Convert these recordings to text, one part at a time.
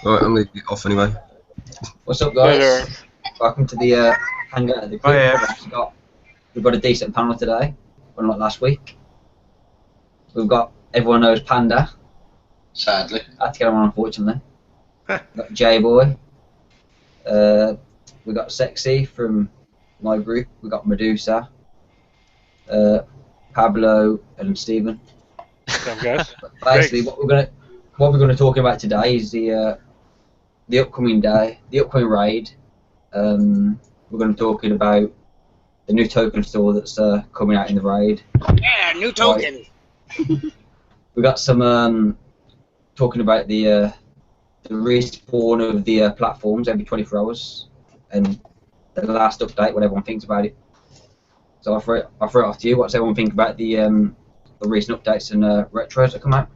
Alright, I'm gonna get off anyway. What's up, Hey guys? there. Welcome to the hangout at the crib. Hi, We've got a decent panel today, unlike last week. We've got everyone knows Panda. Sadly. I had to get him on, unfortunately. We've got J-Boy. We got Sexy from my group. We got Medusa, Pablo, and Stephen. What's up, guys? Basically, what we're gonna talk about today is the upcoming raid. We're going to be talking about the new token store that's coming out in the raid. Yeah, new token. We got some talking about the respawn of the platforms every 24 hours and the last update, what everyone thinks about it. So I'll throw it off to you. What's everyone think about the recent updates and retros that come out?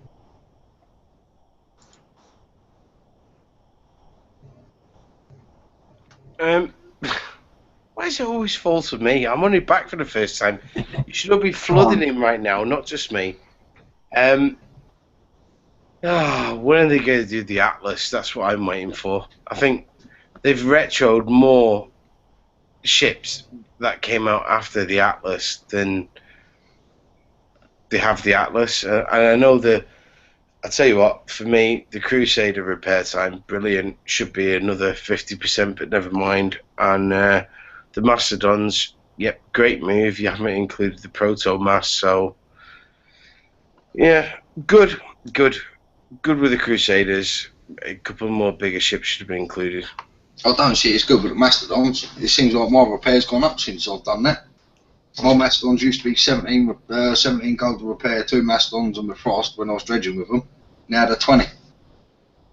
Why does it always fall to me? I'm only back for the first time. You should all be flooding in right now, not just me. When are they going to do the Atlas? That's what I'm waiting for. I think they've retroed more ships that came out after the Atlas than they have the Atlas. And I know I'll tell you what, for me, the Crusader repair time, brilliant, should be another 50%, but never mind. And the Mastodons, yep, great move. You haven't included the Proto Mass, so yeah, good with the Crusaders. A couple more bigger ships should have been included. I don't see it's good with the Mastodons. It seems like my repair's gone up since I've done that. My Mastodons used to be 17 gold to repair 2 Mastodons on the Frost when I was dredging with them. Now they're 20.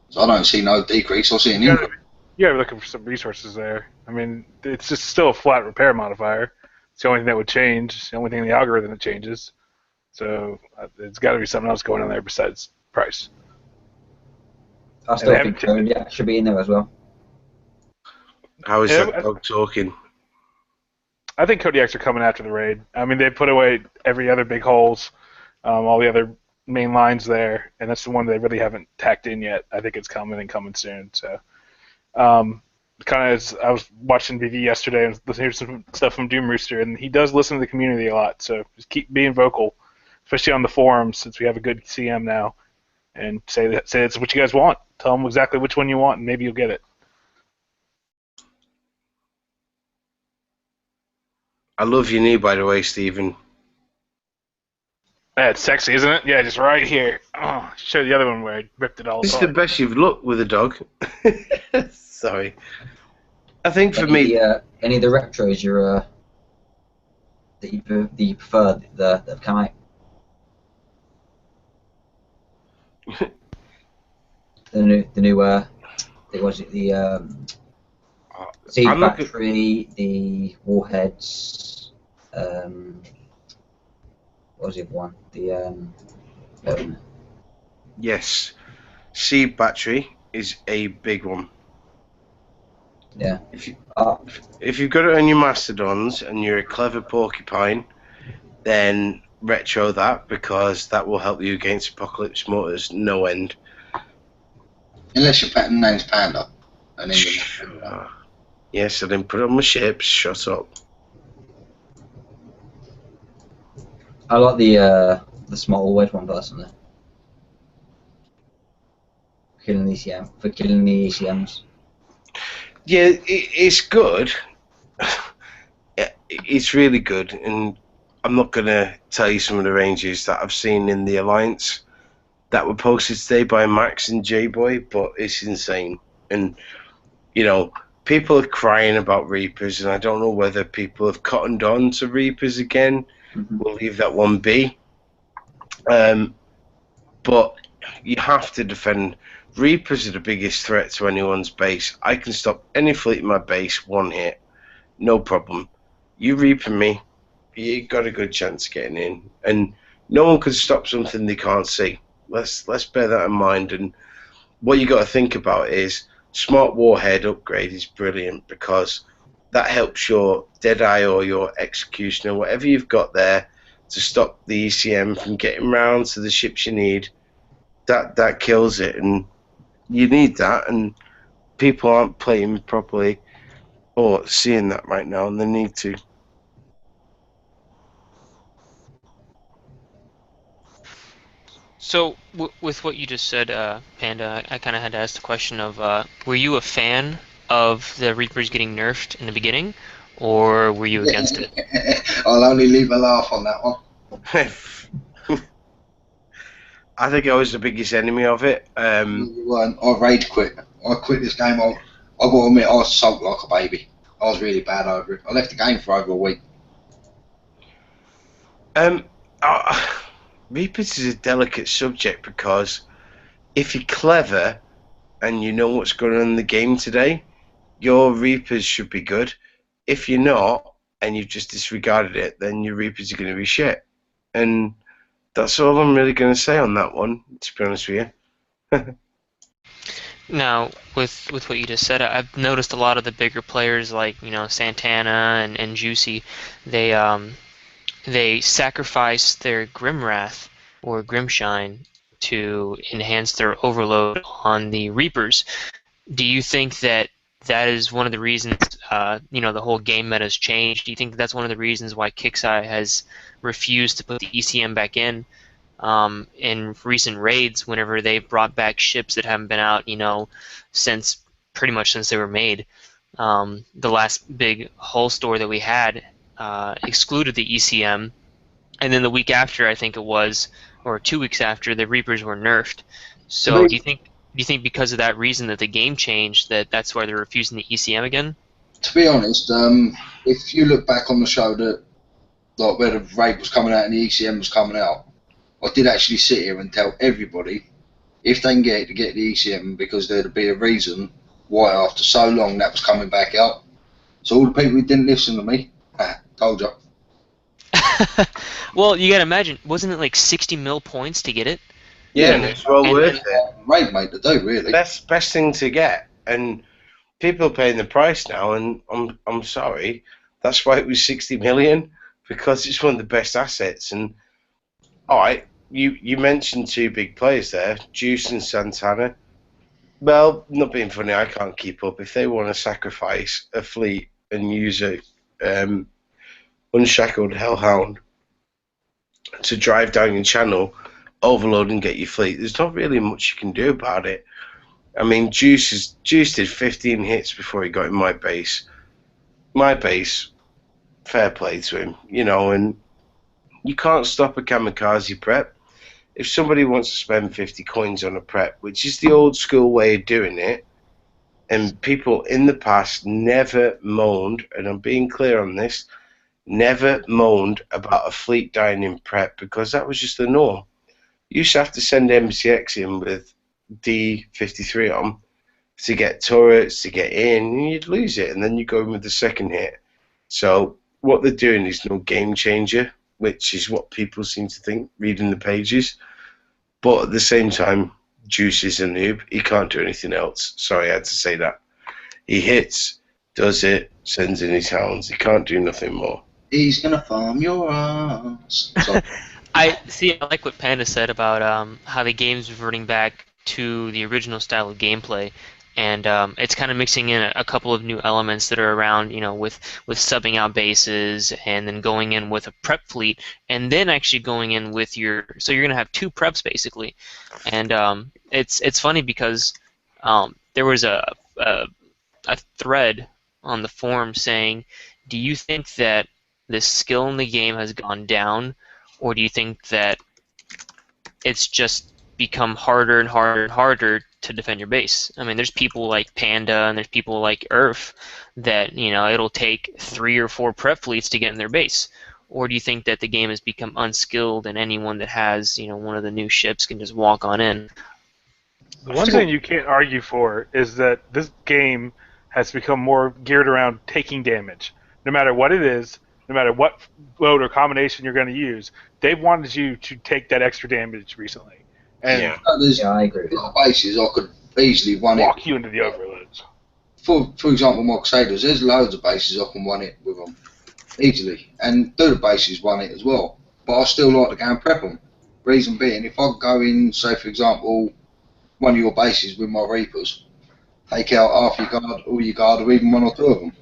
So I don't see no decrease, I see an increase. You gotta be looking for some resources there. I mean, it's just still a flat repair modifier. It's the only thing that would change. It's the only thing in the algorithm that changes. So it's got to be something else going on there besides price. I still think Kodiak should be in there as well. How is that dog talking? I think Kodiaks are coming after the raid. I mean, they put away every other big holes, all the other main lines there, and that's the one they really haven't tacked in yet. I think it's coming and coming soon. So, kind of as I was watching BV yesterday and listening to some stuff from Doom Rooster, and he does listen to the community a lot. So just keep being vocal, especially on the forums since we have a good CM now, and say it's what you guys want. Tell them exactly which one you want, and maybe you'll get it. I love your knee, by the way, Stephen. Yeah, it's sexy, isn't it? Yeah, just right here. Oh, show the other one where I ripped it all This is apart. the best you've looked with a dog. Sorry. I think for me... any of the retros that you prefer that have come out? the new was it the Siege Battery, the Warheads, what was the other one? The Yes, Siege Battery is a big one. Yeah. If you've got it on your Mastodons and you're a clever porcupine, then retro that, because that will help you against Apocalypse Mortars no end. Unless your pattern name's Panda. And then Yes, I didn't put it on my ships. Shut up. I like the small always one personally. Killing the ECMs. Yeah, it's good. It's really good, and I'm not going to tell you some of the ranges that I've seen in the Alliance that were posted today by Max and J-Boy, but it's insane. And, you know, people are crying about Reapers, and I don't know whether people have cottoned on to Reapers again. Mm-hmm. We'll leave that one be. But you have to defend. Reapers are the biggest threat to anyone's base. I can stop any fleet in my base one hit, no problem. You Reaper me, you got a good chance of getting in, and no one can stop something they can't see. Let's bear that in mind. And what you got to think about is Smart Warhead upgrade is brilliant, because that helps your Deadeye or your Executioner, whatever you've got there, to stop the ECM from getting round to the ships you need. That kills it. And You need that, and people aren't playing properly or seeing that right now, and they need to. So, with what you just said, Panda, I kind of had to ask the question of, were you a fan of the Reapers getting nerfed in the beginning, or were you against it? I'll only leave a laugh on that one. I think I was the biggest enemy of it. You weren't. I rage quit. I quit this game. I got to admit, I was sulked like a baby. I was really bad over it. I left the game for over a week. Reapers is a delicate subject because if you're clever and you know what's going on in the game today, your Reapers should be good. If you're not and you've just disregarded it, then your Reapers are going to be shit. And that's all I'm really going to say on that one, to be honest with you. Now, with what you just said, I've noticed a lot of the bigger players like Santana and Juicy, they sacrifice their Grimwrath or Grimshine to enhance their overload on the Reapers. Do you think that is one of the reasons the whole game meta has changed? Do you think that's one of the reasons why Kixeye has refused to put the ECM back in recent raids whenever they brought back ships that haven't been out since pretty much since they were made? The last big hull store that we had excluded the ECM, and then the week after, I think it was, or 2 weeks after, the Reapers were nerfed. So do you think because of that reason that the game changed, that's why they're refusing the ECM again? To be honest, if you look back on the show that like where the raid was coming out and the ECM was coming out, I did actually sit here and tell everybody if they can get it to get the ECM, because there'd be a reason why after so long that was coming back out. So all the people who didn't listen to me, told you. Well, you gotta imagine, wasn't it like 60 mil points to get it? Yeah, and it's well worth it. Raid mate to do, really. Best thing to get, and people are paying the price now, and I'm sorry, that's why it was 60 million, because it's one of the best assets. And all right, you mentioned two big players there, Juice and Santana. Well, not being funny, I can't keep up. If they want to sacrifice a fleet and use a unshackled Hellhound to drive down your channel, overload and get your fleet, there's not really much you can do about it. I mean, Juice did 15 hits before he got in my base. My base, fair play to him, and you can't stop a kamikaze prep. If somebody wants to spend 50 coins on a prep, which is the old school way of doing it, and people in the past never moaned, and I'm being clear on this, never moaned about a fleet dying in prep, because that was just the norm. You used to have to send MCX in with D53 on to get turrets, to get in, and you'd lose it, and then you go in with the second hit. So what they're doing is no game changer, which is what people seem to think reading the pages. But at the same time, Juice is a noob. He can't do anything else. Sorry, I had to say that. He hits, does it, sends in his hounds. He can't do nothing more. He's gonna farm your ass. I like what Panda said about how the game's reverting back to the original style of gameplay, and it's kind of mixing in a couple of new elements that are around, with subbing out bases, and then going in with a prep fleet, and then actually going in with so you're gonna have two preps basically, and it's funny because there was a thread on the forum saying, do you think that the skill in the game has gone down, or do you think that it's just become harder and harder and harder to defend your base? I mean, there's people like Panda and there's people like Earth that, it'll take 3 or 4 prep fleets to get in their base. Or do you think that the game has become unskilled and anyone that has, one of the new ships can just walk on in? The one thing you can't argue for is that this game has become more geared around taking damage. No matter what it is, no matter what load or combination you're going to use, they've wanted you to take that extra damage recently. And I agree with that. Bases I could easily walk you into the overloads. For example, my Crusaders, there's loads of bases I can 1-hit with them easily, and do the bases 1-hit as well. But I still like to go and prep them. Reason being, if I go in, say for example, one of your bases with my Reapers, take out half your guard, all your guard, or even one or two of them,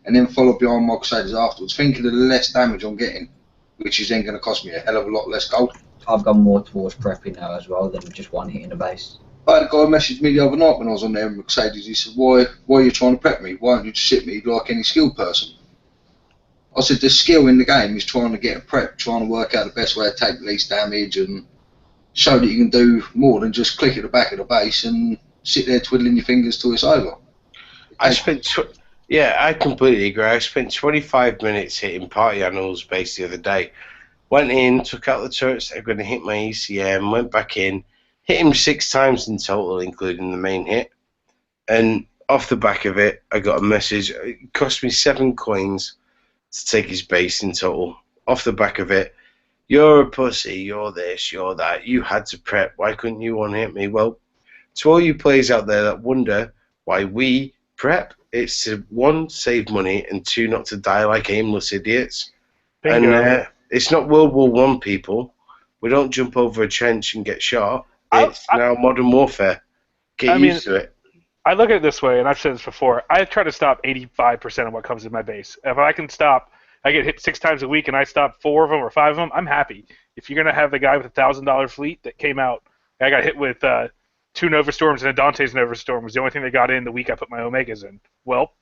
and then follow behind my Crusaders afterwards. Think of the less damage I'm getting, which is then going to cost me a hell of a lot less gold. I've gone more towards prepping now as well than just one hit in the base. I had a guy message me the other night when I was on there in Mercedes. He said, why are you trying to prep me? Why don't you just sit me like any skilled person? I said, the skill in the game is trying to get a prep, trying to work out the best way to take the least damage and show that you can do more than just click at the back of the base and sit there twiddling your fingers till it's over. I completely agree. I spent 25 minutes hitting party animals base the other day. Went in, took out the turrets that are going to hit my ECM, went back in, hit him 6 times in total, including the main hit. And off the back of it, I got a message. It cost me 7 coins to take his base in total. Off the back of it, you're a pussy, you're this, you're that. You had to prep. Why couldn't you one-hit me? Well, to all you players out there that wonder why we prep, it's to, 1, save money, and 2, not to die like aimless idiots. Bingo. And it's not World War One, people. We don't jump over a trench and get shot. It's now modern warfare. Get used to it. I look at it this way, and I've said this before. I try to stop 85% of what comes in my base. If I can stop, I get hit 6 times a week, and I stop 4 of them or 5 of them, I'm happy. If you're going to have the guy with $1,000 fleet that came out, I got hit with 2 Nova Storms and a Dante's Nova Storm was the only thing that got in the week I put my Omegas in. Well,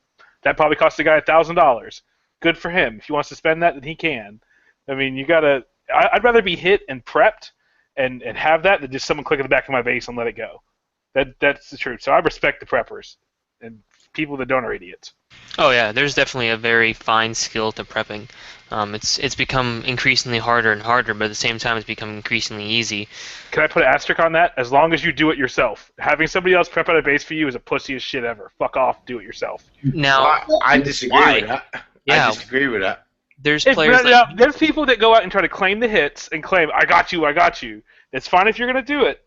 that probably cost the guy $1,000. Good for him. If he wants to spend that, then he can. I mean, you gotta. I'd rather be hit and prepped and have that than just someone click at the back of my base and let it go. That's the truth. So I respect the preppers, and people that don't are idiots. Oh yeah, there's definitely a very fine skill to prepping. It's become increasingly harder and harder, but at the same time, it's become increasingly easy. Can I put an asterisk on that? As long as you do it yourself. Having somebody else prep out a base for you is a pussiest shit ever. Fuck off. Do it yourself. Now, I disagree with that. Yeah. I disagree with that. There's players there's people that go out and try to claim the hits and claim, I got you. It's fine if you're going to do it,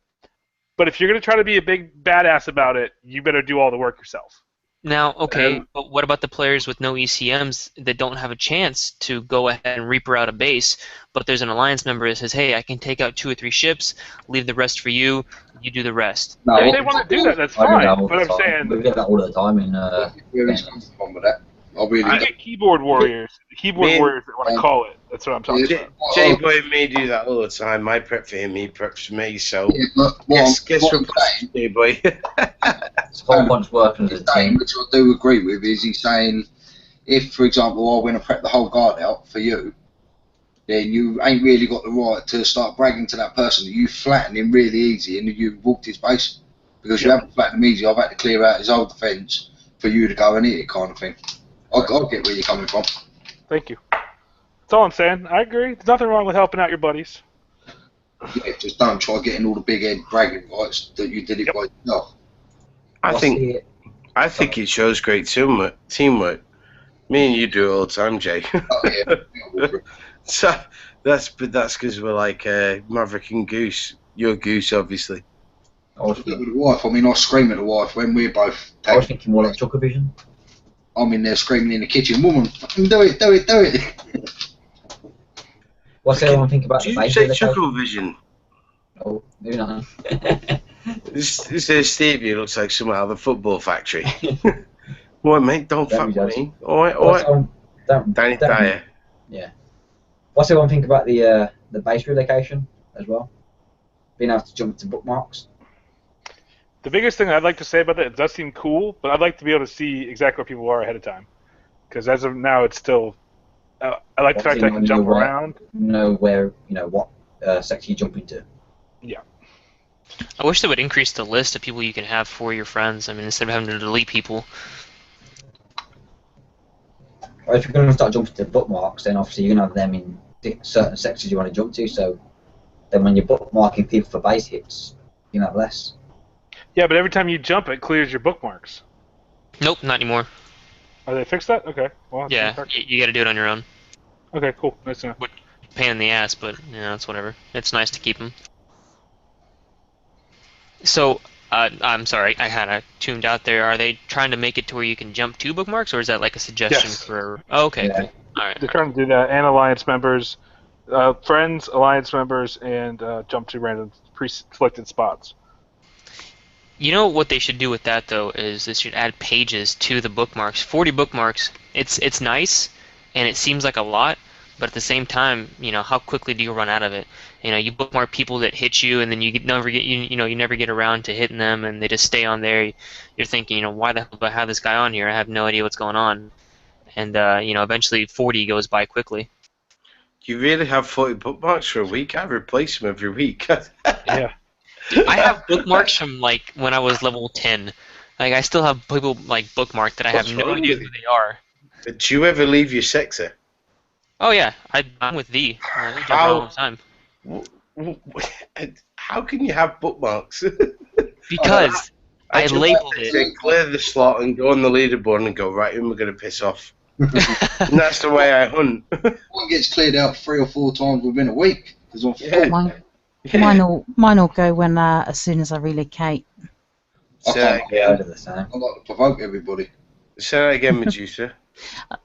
but if you're going to try to be a big badass about it, you better do all the work yourself. Now, okay, but what about the players with no ECMs that don't have a chance to go ahead and Reaper out a base, but there's an Alliance member that says, hey, I can take out 2 or 3 ships, leave the rest for you, you do the rest. No, If they want to do that, that's fine, but I'm saying... We get that all the time in... Where he's coming from with that. You get keyboard warriors. Warriors that want to call it. That's what I'm talking about. J-Boy and me do that all the time. I prep for him, he preps for me, so... Yeah, but guess what what I'm saying, J-Boy. It's whole bunch working as a team. which I do agree with, is he's saying, if, for example, I went and prep the whole guard out for you, then you ain't really got the right to start bragging to that person that you flattened him really easy and you walked his base. Because you haven't flattened him easy, I've had to clear out his whole defence for you to go and hit it, kind of thing. I'll get where you're coming from. Thank you. That's all I'm saying. I agree. There's nothing wrong with helping out your buddies. Yeah, just don't try getting all the big head bragging rights that you did it by yourself. I think it shows great teamwork. Me and you do it all the time, Jay. Oh, yeah. So that's because we're like Maverick and Goose. You're Goose, obviously. I was With the wife, I mean, I scream at the wife when we're both. thinking more like Chucker Vision. I'm in there screaming in the kitchen, woman, fucking do it. What's everyone think about Do the you base say relocation? Chuckle Vision? Oh, maybe not. This is Stevie. Looks like someone out of the football factory. What, mate? Don't fuck with me. All right. Danny Dyer. Yeah. What's everyone think about the base relocation as well? Being able to jump to bookmarks. The biggest thing I'd like to say about that, it does seem cool, but I'd like to be able to see exactly where people are ahead of time. Because as of now, it's still... I like the fact that I can jump around. Know where, what section you jump into. Yeah. I wish they would increase the list of people you can have for your friends. I mean, instead of having to delete people. Or if you're going to start jumping to bookmarks, then obviously you're going to have them in certain sections you want to jump to, so then when you're bookmarking people for base hits, you have less. Yeah, but every time you jump, it clears your bookmarks. Nope, not anymore. Oh, they fixed that? Okay. Well, Yeah, you got to do it on your own. Okay, cool. Nice to know. Pain in the ass, but it's whatever. It's nice to keep them. So, I'm sorry, I kind of tuned out there. Are they trying to make it to where you can jump to bookmarks, or is that like a suggestion Yes. for? Oh, okay, Yeah. cool. All right. They're trying to do that, and Alliance members, friends, Alliance members, and jump to random pre-selected spots. You know what they should do with that though is they should add pages to the bookmarks. 40 bookmarks. It's nice, and it seems like a lot, but at the same time, how quickly do you run out of it? You bookmark people that hit you, and then you never get around to hitting them, and they just stay on there. You're thinking, why the hell do I have this guy on here? I have no idea what's going on, and eventually 40 goes by quickly. You really have 40 bookmarks for a week? I replace them every week. Yeah. I have bookmarks from like when I was level 10. Like I still have people like bookmarked that I have What's no wrong idea with who you? they are. Do you ever leave your sector? Oh yeah, I'm with V. I jump around all the time. How can you have bookmarks? Because I just labeled like to it. say, clear the slot and go on the leaderboard and go, right, who am I going to piss off? And that's the way I hunt. One gets cleared out 3 or 4 times within a week. Because I'm Yeah. full. Mine will go when as soon as I relocate. Say that Yeah, I again. do the same. I like to provoke everybody. Say that again, Medusa.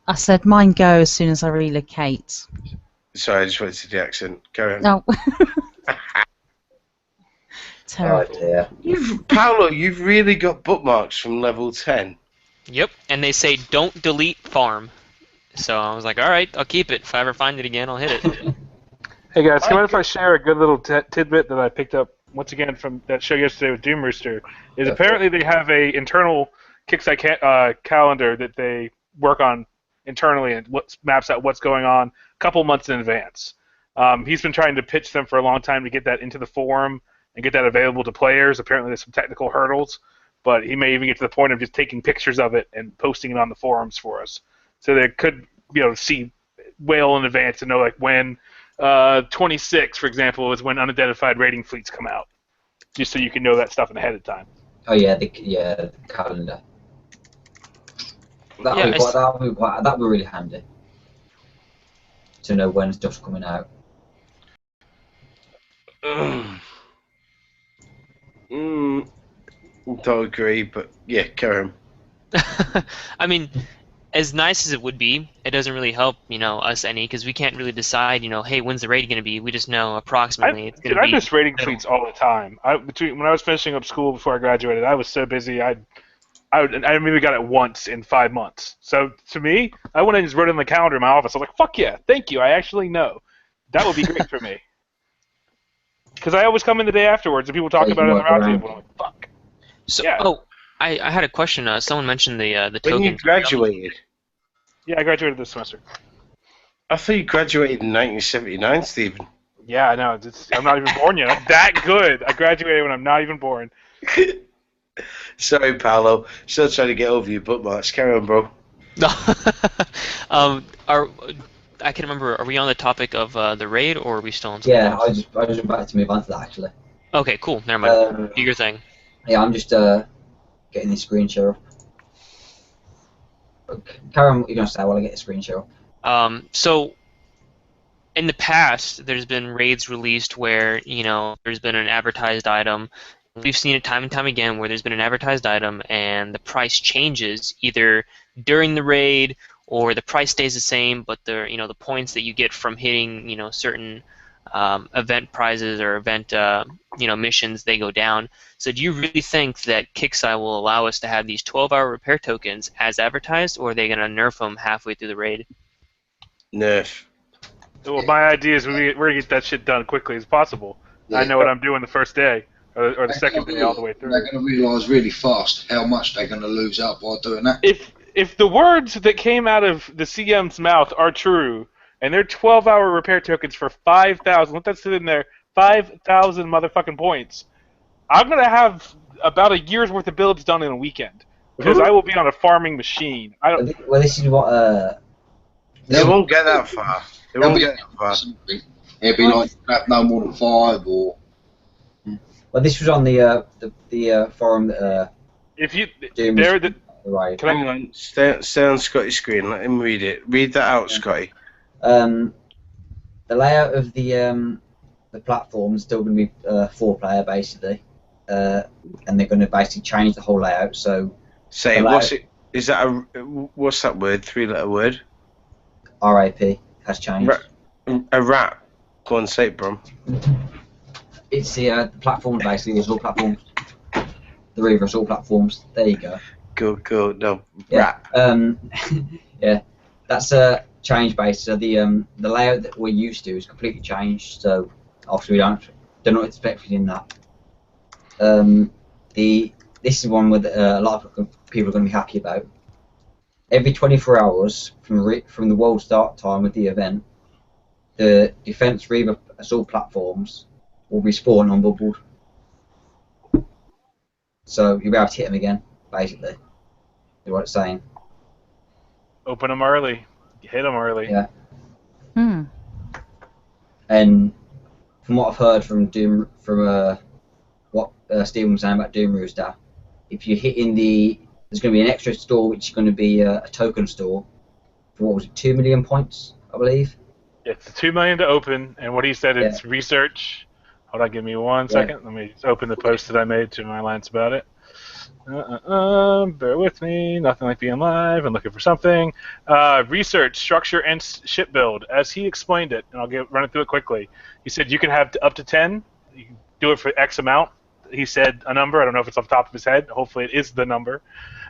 I said mine go as soon as I relocate. Sorry, I just went to the accent. Carry on. No. Oh Terrible. dear. Paolo, you've really got bookmarks from level 10. Yep, and they say don't delete farm. So I was like, all right, I'll keep it. If I ever find it again, I'll hit it. Hey guys, come on if I share a good little tidbit that I picked up once again from that show yesterday with Doom Rooster. Is apparently they have a internal Kickstarter calendar that they work on internally and what maps out what's going on a couple months in advance. He's been trying to pitch them for a long time to get that into the forum and get that available to players. Apparently there's some technical hurdles, but he may even get to the point of just taking pictures of it and posting it on the forums for us. So they could see well in advance and know like when 26, for example, is when unidentified raiding fleets come out, just so you can know that stuff ahead of time. Oh yeah, the calendar. That'd be really handy to know when stuff's coming out. Don't agree, but yeah, carry on. I mean, as nice as it would be, it doesn't really help, us any, because we can't really decide, hey, when's the raid going to be? We just know approximately it's going to be. I miss raiding fleets all the time. When I was finishing up school before I graduated, I was so busy. I maybe got it once in 5 months. So to me, I went and just wrote it in the calendar in my office. I was like, fuck yeah, thank you. I actually know. That would be great for me. Because I always come in the day afterwards and people talk about it on the roundtable. I'm like, fuck. So, yeah. I had a question. Someone mentioned the token. When you graduated, Yeah, I graduated this semester. I thought you graduated in 1979, Stephen. Yeah, I know. I'm not even born yet. I'm that good. I graduated when I'm not even born. Sorry, Paolo. Still trying to get over your bookmarks. Carry on, bro. I can remember. Are we on the topic of the raid, or are we still on? Yeah, I just about to move on to that actually. Okay, cool. Never mind. Do your thing. Yeah, I'm just getting the screen share up. Carry on what you're gonna say while I get the screen share up. So in the past, there's been raids released where there's been an advertised item. We've seen it time and time again where there's been an advertised item and the price changes either during the raid or the price stays the same, but the points that you get from hitting certain event prizes or event missions, they go down. So do you really think that Kixeye will allow us to have these 12-hour repair tokens as advertised, or are they going to nerf them halfway through the raid? Nerf. Well, my idea is we're going to get that shit done quickly as possible. Yeah. I know what I'm doing the first day, or the second day all the way through. They're going to realise really fast how much they're going to lose out by doing that. If the words that came out of the CM's mouth are true, and they're 12-hour repair tokens for 5,000, let that sit in there, 5,000 motherfucking points, I'm going to have about a year's worth of builds done in a weekend. Because I will be on a farming machine. Well, this is what. They won't get that far. They won't get that far. It'd be like no more than 5 or. Well, this was on the forum that. If you, James, they're the. right. Hang on, stay on Scotty's screen. Let him read it. Read that out, Scotty. The layout of the platform is still going to be 4-player basically, and they're going to basically change the whole layout. So. Say what's it? Is that what's that word? 3-letter word. RIP has changed. A rat. Go on, say it, bro. It's the platform basically. There's all platforms. the Reaver Assault platforms. There you go. Go. No, Yeah. rat. Yeah. That's change based. So the layout that we're used to is completely changed. So obviously we don't know what to expect in that. This is one with a lot of people are going to be happy about. Every 24 hours from the world start time of the event, the Defense Reaver Assault platforms will respawn unbubbled. So you'll be able to hit them again, basically. Is what it's saying. Open them early. Hit them early. Yeah. Hmm. And from what I've heard from what Stephen was saying about Doom Rooster, if you're hitting there's going to be an extra store which is going to be a token store for what was it, 2 million points, I believe. It's 2 million to open, and what he said Yeah. it's research. Hold on, give me 1 second. Let me just open the post that I made to my Lance about it. Bear with me. Nothing like being live. I'm looking for something. Research, structure, and ship build. As he explained it, and I'll run it through it quickly. He said you can have up to 10. You can do it for X amount. He said a number. I don't know if it's off the top of his head. Hopefully it is the number.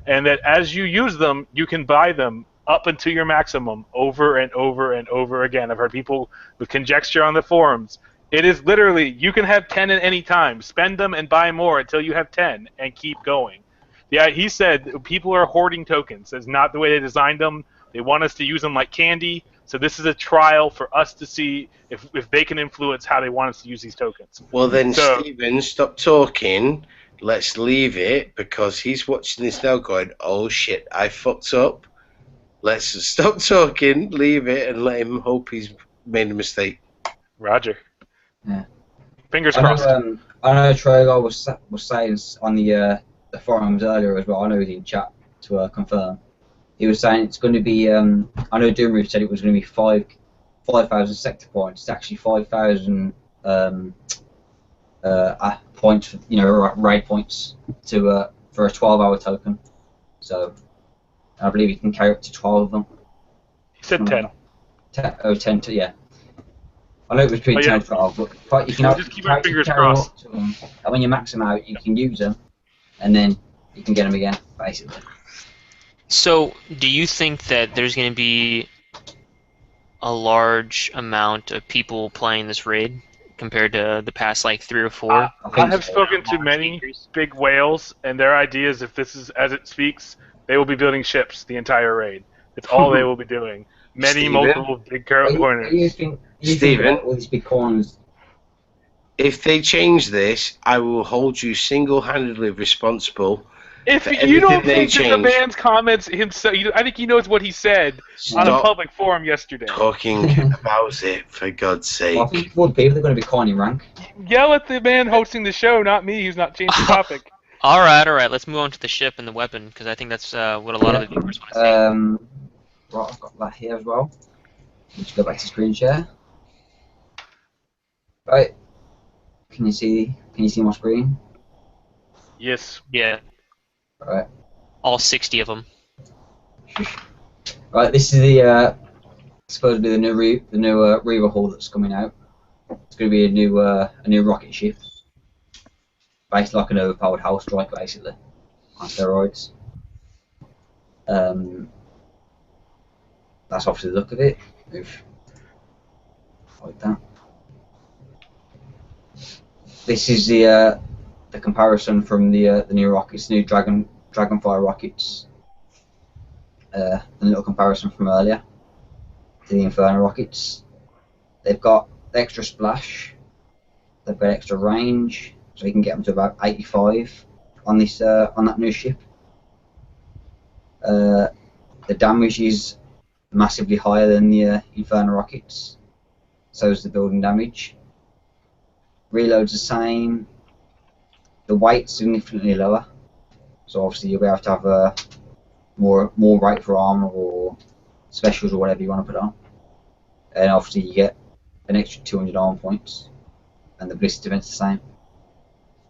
And that as you use them, you can buy them up until your maximum over and over and over again. I've heard people with conjecture on the forums. It is literally, you can have 10 at any time. Spend them and buy more until you have 10 and keep going. Yeah, he said people are hoarding tokens. That's not the way they designed them. They want us to use them like candy. So this is a trial for us to see if they can influence how they want us to use these tokens. Well then, Stephen, stop talking. Let's leave it, because he's watching this now going, oh shit, I fucked up. Let's stop talking, leave it, and let him hope he's made a mistake. Roger. Yeah. Fingers crossed. I know Trogar was saying on the forums earlier as well. I know he's in chat to confirm. He was saying it's going to be. I know Doomroof said it was going to be 5,000 sector points. It's actually 5,000 points, raid points for a 12-hour token. So I believe you can carry up to 12 of them. He said 10. 10 to, yeah. I know it was between 10 and 12, but you can just keep our fingers crossed. And when you max them out, you can use them, and then you can get them again, basically. So, do you think that there's going to be a large amount of people playing this raid compared to the past, like, 3 or 4? I have spoken to many big whales, and their idea is if this is as it speaks, they will be building ships the entire raid. That's all they will be doing. Multiple big corners. Stephen, all these big corners. If they change this, I will hold you single-handedly responsible. If you don't think that the man's comments himself, I think he knows what he said on a public forum yesterday. Talking about it, for God's sake. Well, I think for the people, they're going to be coining rank. Yell at the man hosting the show, not me, who's not changed the topic. All right. Let's move on to the ship and the weapon, because I think that's what a lot of the viewers want to see. Right, I've got that here as well. Let's go back to screen share. Right. Can you see my screen? Yes. Yeah. Right. All 60 of them. Right. This is the supposedly the new Reaver hull that's coming out. It's going to be a new rocket ship, based like an overpowered Hull Strike, basically, on steroids. That's obviously the look of it. Like that. This is the comparison from the new rockets, new Dragonfire rockets. The little comparison from earlier to the Inferno rockets. They've got extra splash. They've got extra range, so you can get them to about 85 on this on that new ship. The damage is massively higher than the Inferno rockets. So is the building damage. Reload's the same. The weight's significantly lower, so obviously you'll be able to have more weight for armor or specials or whatever you want to put on. And obviously you get an extra 200 armor points, and the ballistic defense the same.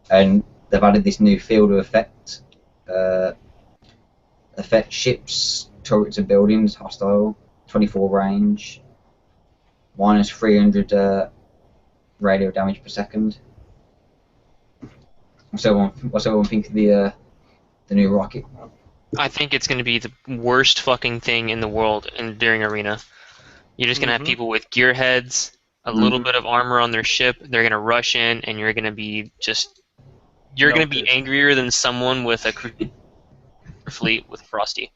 And they've added this new field of effect. Affect ships, turrets, and buildings. Hostile. 24 range. Minus 300 radio damage per second. What's everyone think of the new rocket? I think it's going to be the worst fucking thing in the world during Arena. You're just going to have people with gear heads, a little bit of armor on their ship. They're going to rush in, and you're going to be You're going to be angrier than someone with a fleet with Frosty.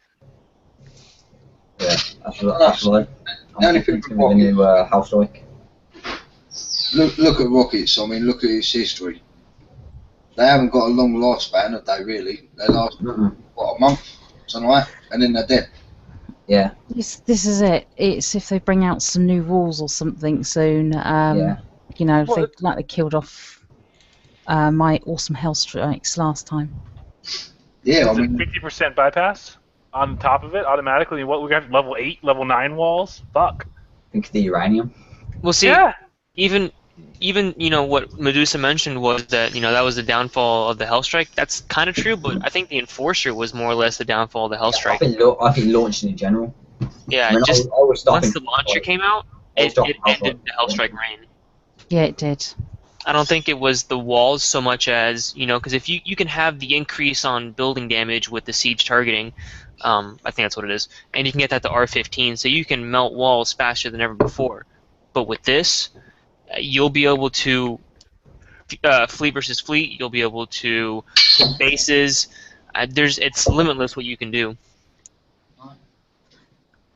Yeah, that's right. The only thing It's going to be the new house strike. Look at rockets. I mean, look at its history. They haven't got a long lifespan, have they? Really? They last what, a month, something like that, and then they're dead. Yeah. This is it. It's if they bring out some new walls or something soon. You know, if they killed off my awesome hell strikes last time. It's Yeah, I a mean, 50% bypass on top of it automatically. What we got? Level 8, level 9 walls. Fuck. Think of the uranium. Well, see, Yeah. even what Medusa mentioned was that that was the downfall of the Hellstrike. That's kind of true, but I think the Enforcer was more or less the downfall of the Hellstrike. I think launching in general. Yeah, I mean, just I was once the launcher came out, it ended the Hellstrike reign. Yeah, it did. I don't think it was the walls so much as because if you can have the increase on building damage with the siege targeting, I think that's what it is, and you can get that to R15, so you can melt walls faster than ever before. But with this, you'll be able to fleet versus fleet. You'll be able to hit bases. It's limitless what you can do.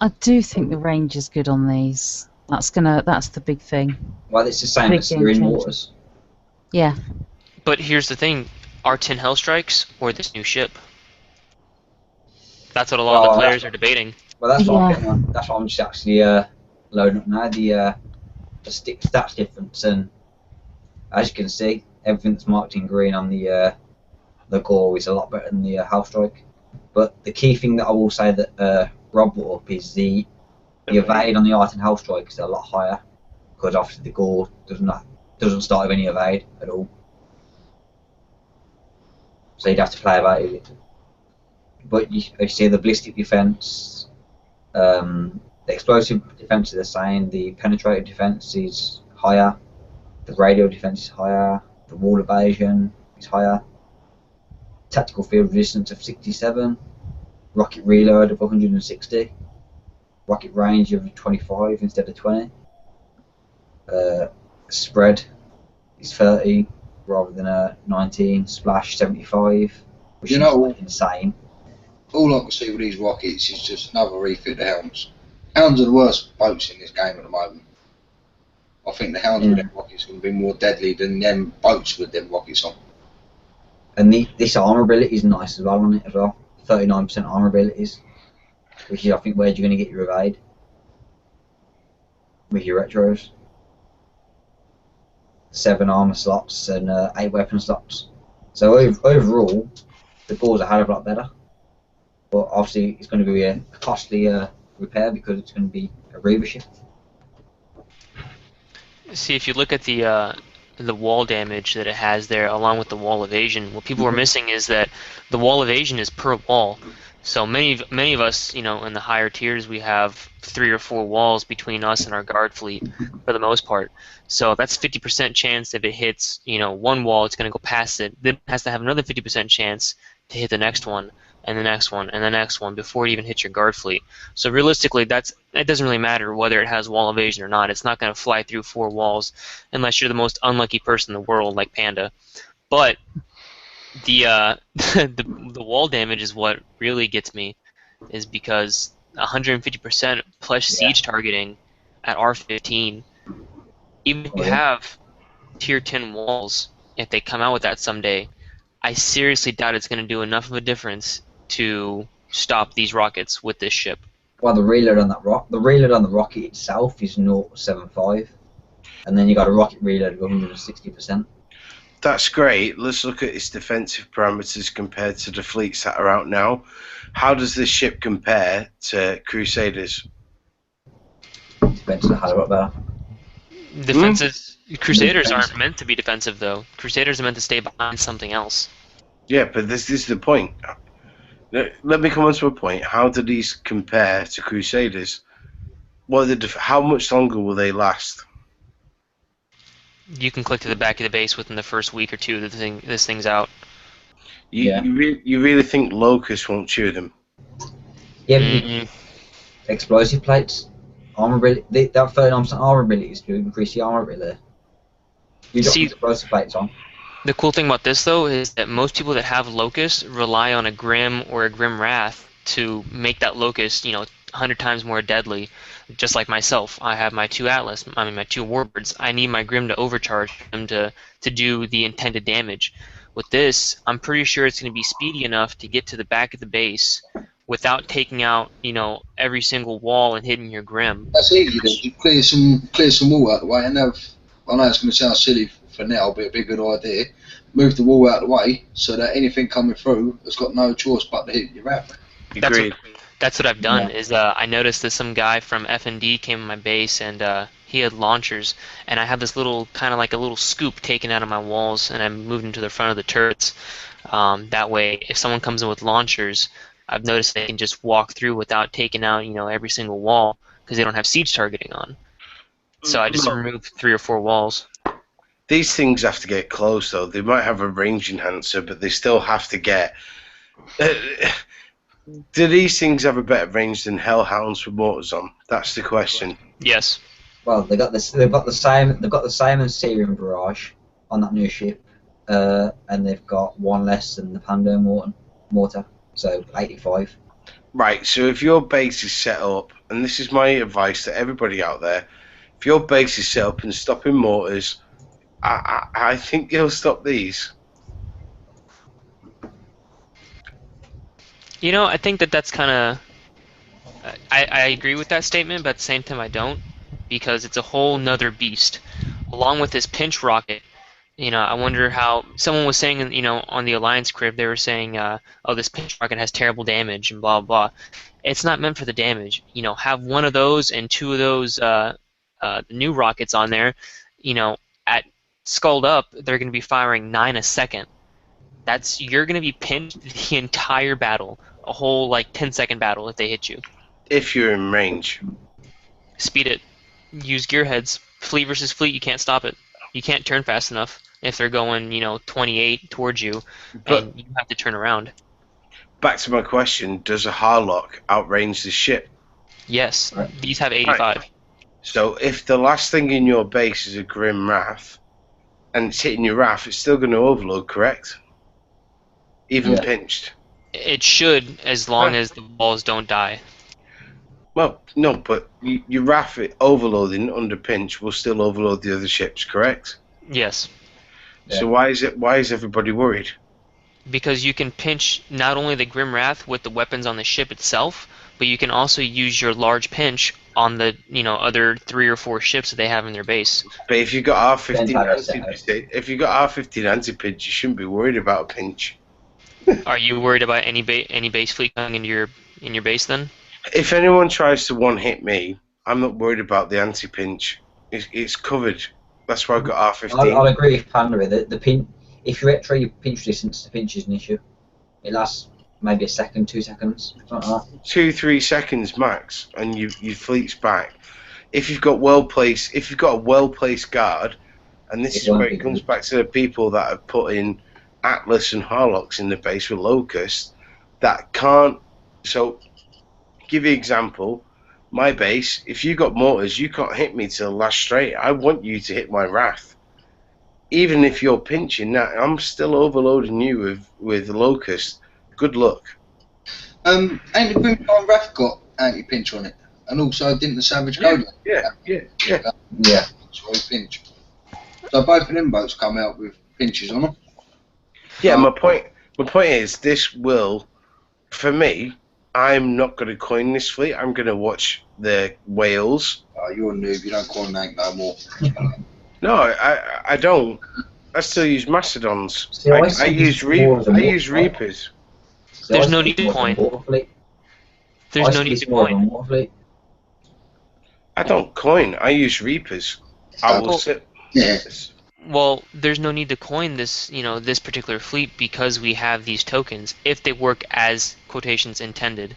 I do think the range is good on these. That's the big thing. Well, it's the same Big as game Syrian changer. waters. Yeah. But here's the thing: R10 Hellstrikes or this new ship. That's what a lot of the players are debating. Well, that's what I'm Yeah. getting on. That's what I'm just actually loading up now. The stats difference, and as you can see, everything that's marked in green on the gore is a lot better than the house strike. But the key thing that I will say that Rob brought up is the evade on the R10 house strike is a lot higher because obviously the gore doesn't start with any evade at all. So you'd have to play about it. But you see the ballistic defense, the explosive defense is the same, the penetrative defense is higher, the radio defense is higher, the wall evasion is higher, tactical field resistance of 67, rocket reload of 160, rocket range of 25 instead of 20, spread is 30 rather than 19, splash 75, which is insane. all I can see with these rockets is just another refit of Hounds. Hounds are the worst boats in this game at the moment. I think the Hounds with them rockets are going to be more deadly than them boats with them rockets on. And this armor ability is nice as well on it as well. 39% armor abilities, which is I think where you're going to get your evade with your retros. 7 armor slots and 8 weapon slots. So overall, the gore's a hell of a lot better. But obviously, it's going to be a costly repair because it's going to be a Reaver ship. See, if you look at the wall damage that it has there, along with the wall evasion, what people are missing is that the wall evasion is per wall. So many of us, in the higher tiers, we have 3 or 4 walls between us and our guard fleet, for the most part. So that's 50% chance if it hits, one wall, it's going to go past it. Then it has to have another 50% chance to hit the next one, and the next one, and the next one before it even hits your guard fleet. So realistically, it doesn't really matter whether it has wall evasion or not. It's not going to fly through 4 walls unless you're the most unlucky person in the world, like Panda. But the wall damage is what really gets me, is because 150% plus siege targeting at R15. Even if you have tier 10 walls, if they come out with that someday, I seriously doubt it's going to do enough of a difference to stop these rockets with this ship. Well, the reload on the rocket itself is 0.75, and then you got a rocket reload of 160%. That's great. Let's look at its defensive parameters compared to the fleets that are out now. How does this ship compare to Crusaders? Defense is a hell of a lot better. Defenses. Crusaders aren't meant to be defensive, though. Crusaders are meant to stay behind something else. Yeah, but this is the point. Let me come on to a point. How do these compare to Crusaders? How much longer will they last? You can click to the back of the base within the first week or two that this thing's out. You really think Locust won't chew them? Yeah, but explosive plates, armor ability. That 39% armor ability is to increase the armor ability. You got explosive plates on. The cool thing about this, though, is that most people that have Locust rely on a Grim or a Grim Wrath to make that Locust, 100 times more deadly. Just like myself, I have my 2 Atlas, my 2 Warbirds. I need my Grim to overcharge them to do the intended damage. With this, I'm pretty sure it's going to be speedy enough to get to the back of the base without taking out, every single wall and hitting your Grim. That's easy then. You clear some wall out of the way, and I know it's going to sound silly for now, but it'd be a good idea. Move the wall out of the way so that anything coming through has got no choice but to hit your wrap. Agreed. That's what I've done. Is I noticed that some guy from F&D came to my base and he had launchers, and I had this little kind of like a little scoop taken out of my walls, and I moved into the front of the turrets. That way, if someone comes in with launchers, I've noticed they can just walk through without taking out every single wall because they don't have siege targeting on. So I just removed 3 or 4 walls. These things have to get close, though. They might have a range enhancer, but they still have to get. Do these things have a better range than Hellhounds with mortars on? That's the question. Yes. Well, they've got the same as Syrian Barrage on that new ship, and they've got 1 less than the Pando mortar, so 85. Right. So if your base is set up, and this is my advice to everybody out there, if your base is set up and stopping mortars, I think you'll stop these. I think that's kind of... I agree with that statement, but at the same time I don't, because it's a whole nother beast. Along with this pinch rocket, I wonder how... Someone was saying, on the Alliance crib, they were saying, oh, this pinch rocket has terrible damage and blah, blah. It's not meant for the damage. Have 1 of those and 2 of those new rockets on there, at Skulled Up, they're going to be firing 9 a second. You're going to be pinned the entire battle. A whole 10-second battle if they hit you. If you're in range. Speed it. Use gearheads. Fleet versus fleet, you can't stop it. You can't turn fast enough if they're going, 28 towards you, and you have to turn around. Back to my question, does a Harlock outrange the ship? Yes. These have 85. Right. So if the last thing in your base is a Grim Wrath, and it's hitting your Wrath, it's still going to overload, correct? Even pinched. It should, as long as the walls don't die. Well, no, but your Wrath overloading under pinch will still overload the other ships, correct? Yes. So why is everybody worried? Because you can pinch not only the Grim Wrath with the weapons on the ship itself, but you can also use your large pinch on the other 3 or 4 ships that they have in their base. But if you got R15 anti-pinch, you shouldn't be worried about a pinch. Are you worried about any base fleet coming into your base then? If anyone tries to one-hit me, I'm not worried about the anti-pinch. It's covered. That's why I got R15. I'll agree with Panda with it. The pinch, if you're at your pinch distance, the pinch is an issue. It lasts maybe a second, 2 seconds, something like that. 2-3 seconds max, and your fleet's back. If you've got a well-placed guard, and this is where it comes back to the people that have put in Atlas and Harlocks in the base with Locust, that can't. So, give you an example. My base, if you got mortars, you can't hit me to the last straight. I want you to hit my Wrath. Even if you're pinching that, I'm still overloading you with Locust. Good luck. Ain't the Grimfire Wrath got anti-pinch on it? And also, didn't the Savage Code? Yeah. So pinch. So both of them boats come out with pinches on them. Yeah, my point is, this will, for me, I'm not going to coin this fleet. I'm going to watch the whales. Oh, you're a noob. You don't coin that no more. No, I don't. I still use Mastodons. See, I use Reapers. There's no need to coin. There's no need to coin. I don't coin. I use Reapers. I will sit. Yes. Well, there's no need to coin this, this particular fleet because we have these tokens if they work as quotations intended.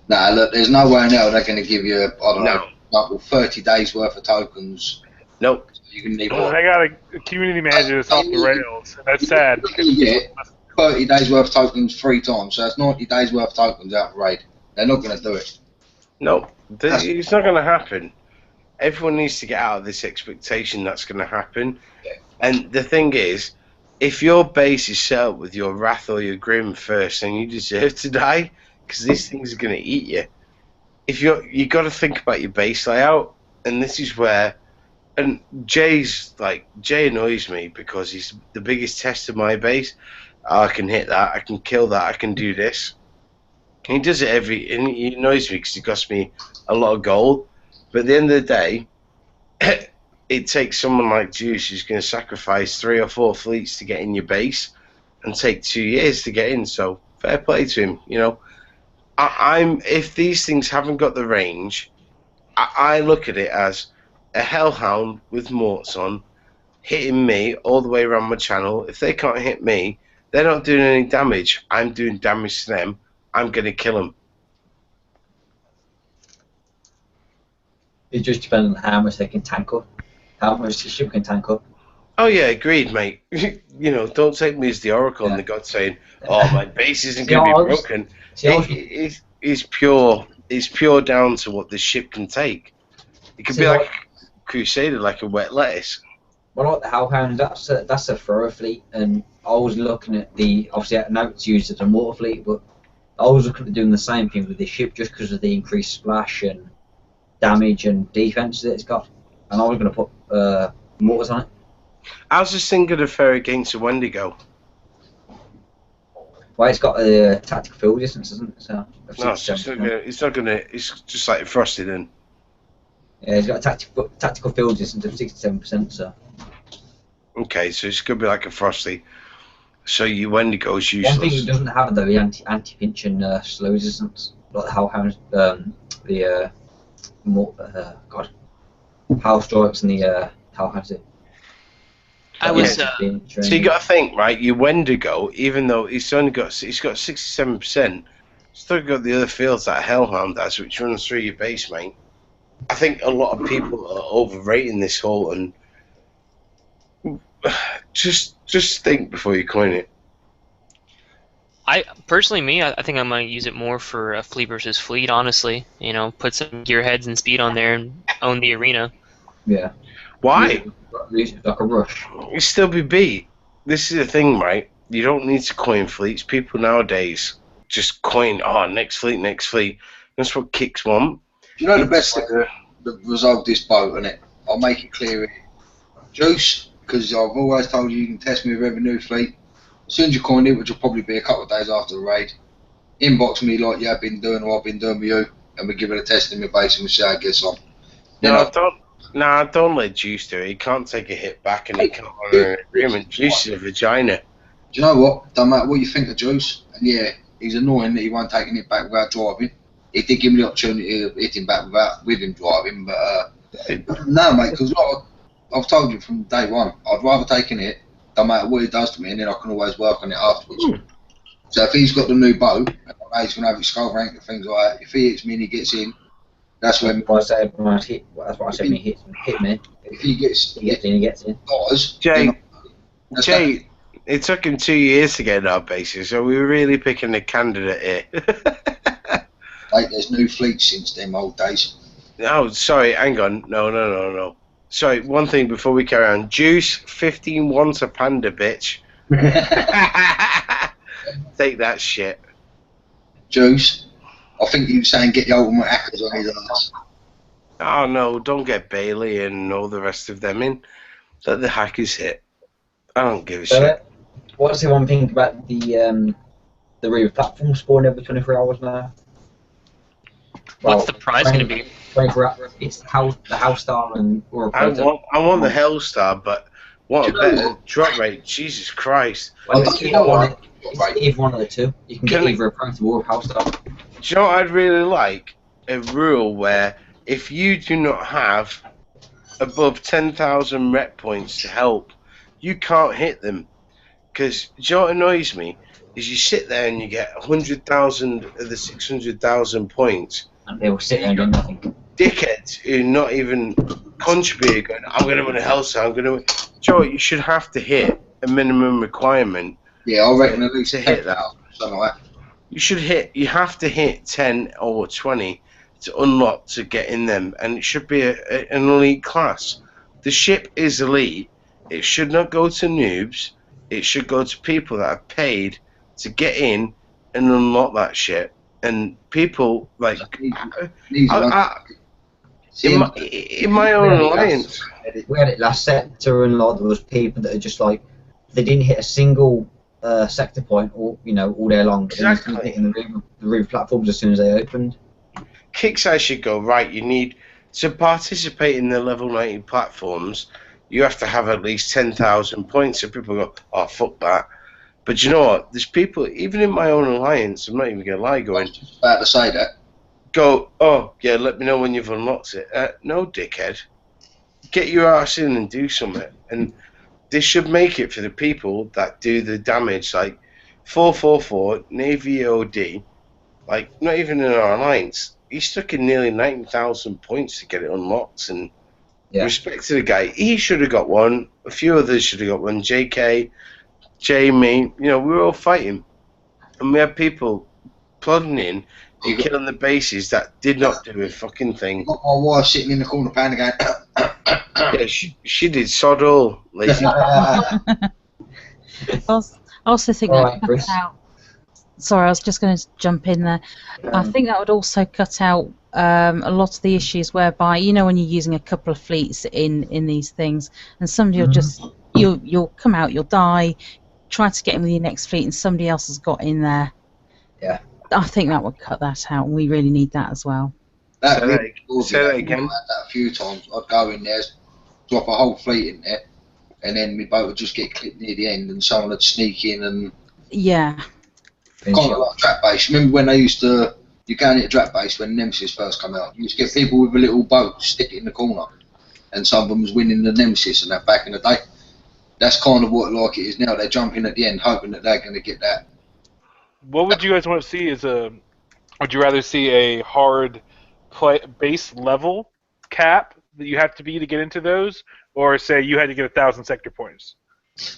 Nah, look, there's no way in hell they're going to give you, I don't know, 30 days worth of tokens Nope. So you can leave They got a community manager that's off the rails, and that's sad. You get 30 days worth of tokens 3 times, so that's 90 days worth of tokens out of raid. They're not going to do it. Nope. It's not going to happen. Everyone needs to get out of this expectation that's going to happen. Yeah. And the thing is, if your base is set up with your Wrath or your Grim first, then you deserve to die, because these things are going to eat you. If you got to think about your base layout, and this is where, and Jay annoys me because he's the biggest test of my base. I can hit that, I can kill that, I can do this. And he does it and he annoys me because it costs me a lot of gold. But at the end of the day, it takes someone like Juice who's going to sacrifice 3 or 4 fleets to get in your base and take 2 years to get in. So fair play to him, you know. If these things haven't got the range, I look at it as a Hellhound with Morts on hitting me all the way around my channel. If they can't hit me, they're not doing any damage. I'm doing damage to them. I'm going to kill them. It just depends on how much they can tank up, how much the ship can tank up. Oh yeah, agreed, mate. You know, don't take me as the oracle and the god saying, "Oh, my base isn't going to be broken." It's pure down to what the ship can take. It could be like Crusader, like a wet lettuce. Well, like the Hellhound, that's a thrower fleet, and I was looking at obviously I know it's used as a mortar fleet, but I was looking at doing the same thing with this ship just because of the increased splash and damage and defense that it's got, and I was going to put mortars on it. How's this thing going to fare against a Wendigo? Well, it's got a tactical field distance, isn't it? So No, it's not gonna. It's just like frosted in. Yeah, it's got a tactical field distance of 67%. So. Okay, so it's gonna be like a frosty. So your Wendigo's useless. One thing it doesn't have though, the anti-pinch and slow resistance, like the Hellhounds, Power Strikes and the Hellhounds. So you got to think, right? Your Wendigo, even though it's got 67%, still got the other fields that Hellhound has, which runs through your base, mate. I think a lot of people are overrating this whole, and just think before you coin it. I think I might use it more for a fleet versus fleet. Honestly, you know, put some gearheads and speed on there and own the arena. Yeah. Why? Like a rush. You still be beat. This is the thing, right? You don't need to coin fleets. People nowadays just coin, next fleet. That's what kicks want. Do you know the best thing that resolved this boat, and I'll make it clear here. Juice, because I've always told you can test me with every new fleet. As soon as you coin it, which will probably be a couple of days after the raid, inbox me like you have been doing or I've been doing with you, and we give it a test in my base and we see how it gets on. Don't let Juice do it. He can't take a hit back and he can't honor an agreement. Juice is a vagina. Do you know what? Don't matter what you think of Juice, and yeah, he's annoying that he won't take it back without driving. He did give me the opportunity of hitting back with him driving, but no, mate, because I've told you from day one, I'd rather take a hit, no matter what he does to me, and then I can always work on it afterwards. So if he's got the new boat, he's going to have his skull rank and things like that. If he hits me and he gets in, that's when. That's what I said when he hit me. If he gets in, he gets in. Jay, it took him 2 years to get in our bases, so we were really picking a candidate here. Like, there's new fleets since them old days. Oh, sorry, hang on. No. Sorry, one thing before we carry on. Juice, 15 wants a panda, bitch. Take that shit. Juice, I think you were saying get the ultimate hackers on his ass. Oh no, don't get Bailey and all the rest of them in. Let the hackers hit. I don't give a shit. What's the one thing about the re-platform spawn every 24 hours now? What's the prize going to be? 24 hours. It's the house star and or I want the Hellstar, but what a better drop rate! Jesus Christ! Well, you know what? It's either one of the two. You can get either a proto or a house star. Do you know what I'd really like? A rule where if you do not have above 10,000 rep points to help, you can't hit them. Because do you know what annoys me? Is you sit there and you get 100,000 of the 600,000 points. And they will sit there and do nothing. Dickheads who not even contributor going, I'm going to win a Hellstar, I'm going to... Joe, you should have to hit a minimum requirement. Yeah, I reckon at least to hit that. Something like that. You have to hit 10 or 20 to unlock to get in them, and it should be an elite class. The ship is elite. It should not go to noobs. It should go to people that have paid to get in and unlock that ship. And people like in my own alliance, we had it last sector, and like there was people that are just like they didn't hit a single sector point all day long. Exactly. They hitting the roof platforms as soon as they opened. Kickside should go right. You need to participate in the level 90 platforms. You have to have at least 10,000 points. So people go, oh fuck that. But you know what? There's people, even in my own alliance, I'm not even going to lie, going... I was just about to say that. Go, oh, yeah, let me know when you've unlocked it. No, dickhead. Get your ass in and do something. And this should make it for the people that do the damage, like 444, Navy OD, like, not even in our alliance. He's stuck in nearly 90,000 points to get it unlocked, and respect to the guy. He should have got one. A few others should have got one. JK... Jamie, we were all fighting, and we had people plodding in and killing the bases that did not do a fucking thing. My wife sitting in the corner pounding going. Yeah, she did sod all, lazy. I also think that cuts out. Sorry, I was just going to jump in there. I think that would also cut out a lot of the issues whereby when you're using a couple of fleets in these things, and somebody will just you'll come out, you'll die. Try to get in with your next fleet and somebody else has got in there. Yeah. I think that would cut that out, and we really need that as well. Say that again. I've had that a few times. I'd go in there, drop a whole fleet in there, and then my boat would just get clipped near the end, and someone would sneak in and... Yeah. Kind of like Trap Base. Remember when they used to... You go into Trap Base when Nemesis first came out, you used to get people with a little boat, stick it in the corner, and some of them was winning the Nemesis and that back in the day. That's kind of what like it is now. They jump in at the end, hoping that they're going to get that. What would you guys want to see? Would you rather see a hard base level cap that you have to be to get into those, or say you had to get 1,000 sector points?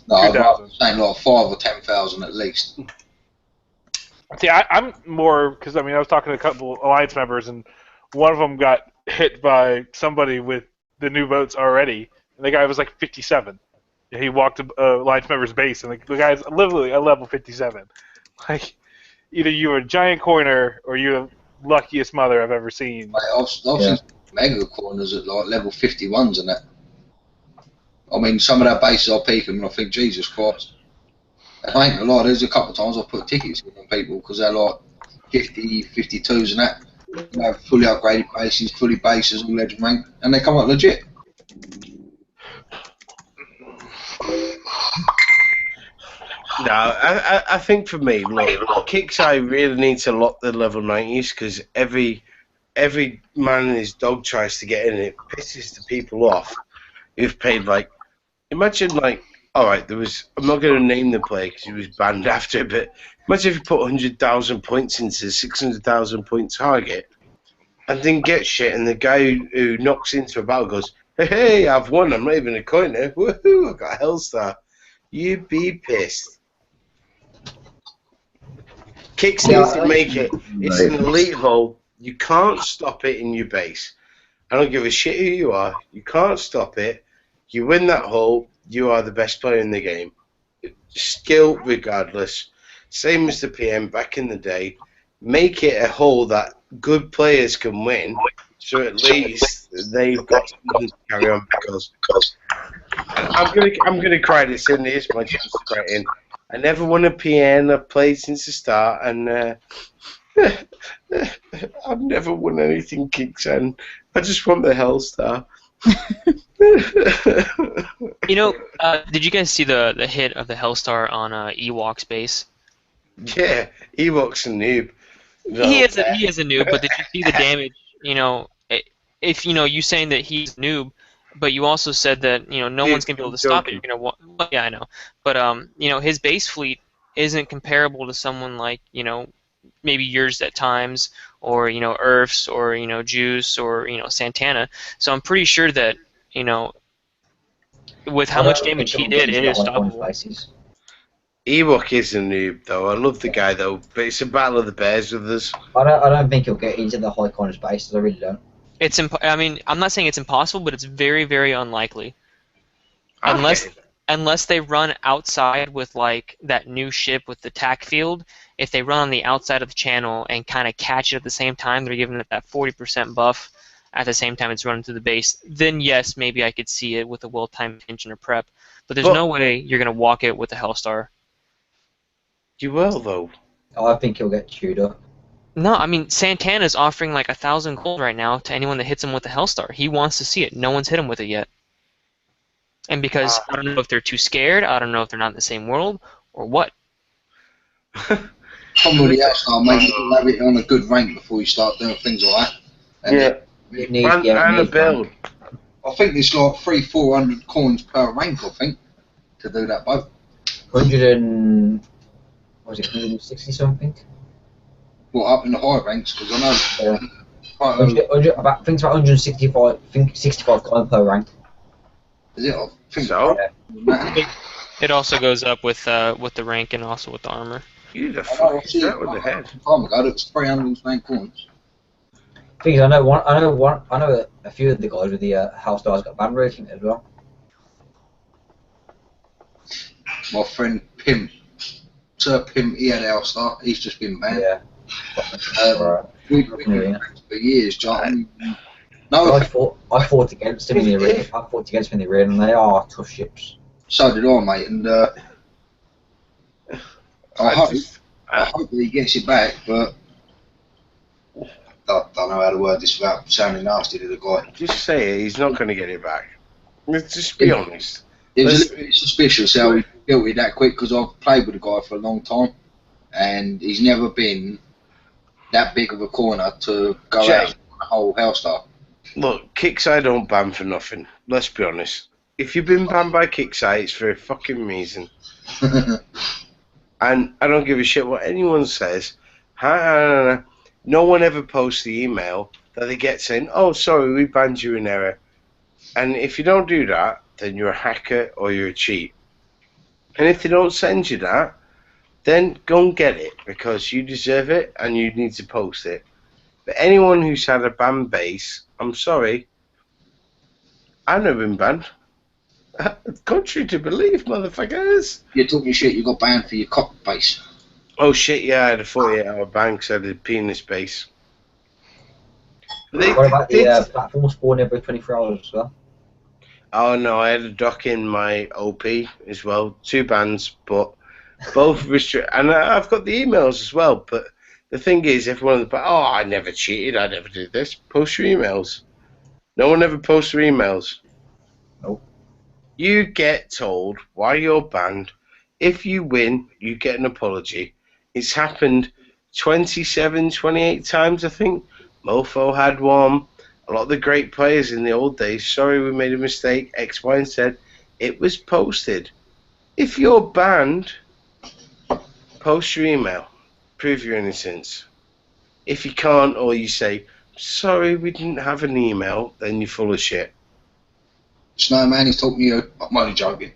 No, I'd rather say like 5 or 10,000 at least. See, I'm more because I was talking to a couple alliance members, and one of them got hit by somebody with the new boats already, and the guy was like 57. He walked to Alliance member's base, and the guy's literally a level 57. Like, either you're a giant corner, or you're the luckiest mother I've ever seen. Like, I've seen mega corners at like level 51s and that. Some of their bases are peaking, and I think, Jesus Christ. I ain't gonna lie, there's a couple of times I've put tickets in on people, because they're like 50, 52s and that. They have fully upgraded bases, fully bases, all legend rank, and they come out legit. No, I think for me, look, Kickside really needs to lock the level 90s, because every man and his dog tries to get in. It pisses the people off who've paid, like, imagine, like, alright, I'm not going to name the player because he was banned after it, but imagine if you put 100,000 points into a 600,000 point target and then get shit, and the guy who knocks into a battle goes, hey, I've won, I'm not even a coiner, woohoo, I got a Hellstar. You'd be pissed. Kicks needs to make it. It's an elite hole. You can't stop it in your base. I don't give a shit who you are. You can't stop it. You win that hole, you are the best player in the game. Skill regardless. Same as the PM back in the day. Make it a hole that good players can win, so at least they've got something to carry on, because I'm gonna cry this in. Here's my chance to cry in. I never won a PN. I've played since the start, and I've never won anything kicks, and I just want the Hellstar. Did you guys see the hit of the Hellstar on Ewok's base? Yeah, Ewok's a noob. No. He is a noob, but did you see the damage? If you saying that he's a noob, but you also said that no one's gonna be able to stop it. Yeah, I know, but his base fleet isn't comparable to someone like maybe yours at times, or Nerfs, or Juice, or Santana. So I'm pretty sure that you know, with how I much don't damage think he he'll did, get it into the is high corners stoppable. bases. Ewok is a noob, though. I love the guy, though, but it's a battle of the bears with us. I don't think he'll get into the high corners bases. I really don't. I mean, I'm not saying it's impossible, but it's very, very unlikely. I'll get Unless him. unless they run outside with like that new ship with the tack field, if they run on the outside of the channel and kind of catch it at the same time, they're giving it that 40% buff at the same time it's running through the base, then yes, maybe I could see it with a well-timed tension or prep. But there's no way you're going to walk it with a Hellstar. You will, though. I think he'll get chewed up. No, I mean, Santana's offering like 1,000 gold right now to anyone that hits him with the Hellstar. He wants to see it. No one's hit him with it yet. And because I don't know if they're too scared, I don't know if they're not in the same world, or what. Probably Hellstar, maybe you have it on a good rank before you start doing things like that. And It needs, And it a needs build. I think it's like 300-400 coins per rank, I think, to do that boat. 160 something? Well, up in the higher ranks, because I know quite a, 100, I think it's about 165. I think 65 coin per rank. is it? I think So? yeah. It also goes up with the rank and also with the armor. You the I fuck know, is that with the head? time ago, it was 300 rank coins. Thing is, I know a few of the guys with the Hellstars got band rating as well. My friend Pim, Sir Pim, he had Hellstar, he's just been banned. Yeah. We've been banned for years, John. No, I fought against them in the arena. I fought against them in the arena, and they are tough ships. so did I, mate, and I hope that he gets it back, but I don't know how to word this without sounding nasty to the guy. Just say it. He's not going to get it back. Let's just be honest. It was a little bit suspicious how he built it that quick, because I've played with the guy for a long time, and he's never been that big of a corner to go out on a whole Hellstar. Look, Kickside don't ban for nothing. Let's be honest. If you've been banned by Kickside, it's for a fucking reason. And I don't give a shit what anyone says. No one ever posts the email that they get saying, "Oh, sorry, we banned you in error." And if you don't do that, then you're a hacker or you're a cheat. And if they don't send you that, then go and get it, because you deserve it and you need to post it. But anyone who's had a ban base, I'm sorry, I've never been banned. Contrary to belief, motherfuckers. You're talking shit, you got banned for your cock base. Oh shit, yeah, I had a 48-hour ban because I had a penis base. What about the platform spawn every 24 hours as well? Oh no, I had a dock in my OP as well. 2 bans, but both restrict. And I've got the emails as well. But the thing is, everyone in the I never cheated, I never did this. Post your emails. No one ever posts their emails. Nope. You get told why you're banned. If you win, you get an apology. It's happened 27, 28 times, I think. Mofo had one. A lot of the great players in the old days, sorry we made a mistake, X, Y, and Z. It was posted. If you're banned, post your email. Prove your innocence. If you can't, or you say, sorry, we didn't have an email, then you're full of shit. Snowman, he's talking to you. I'm only joking.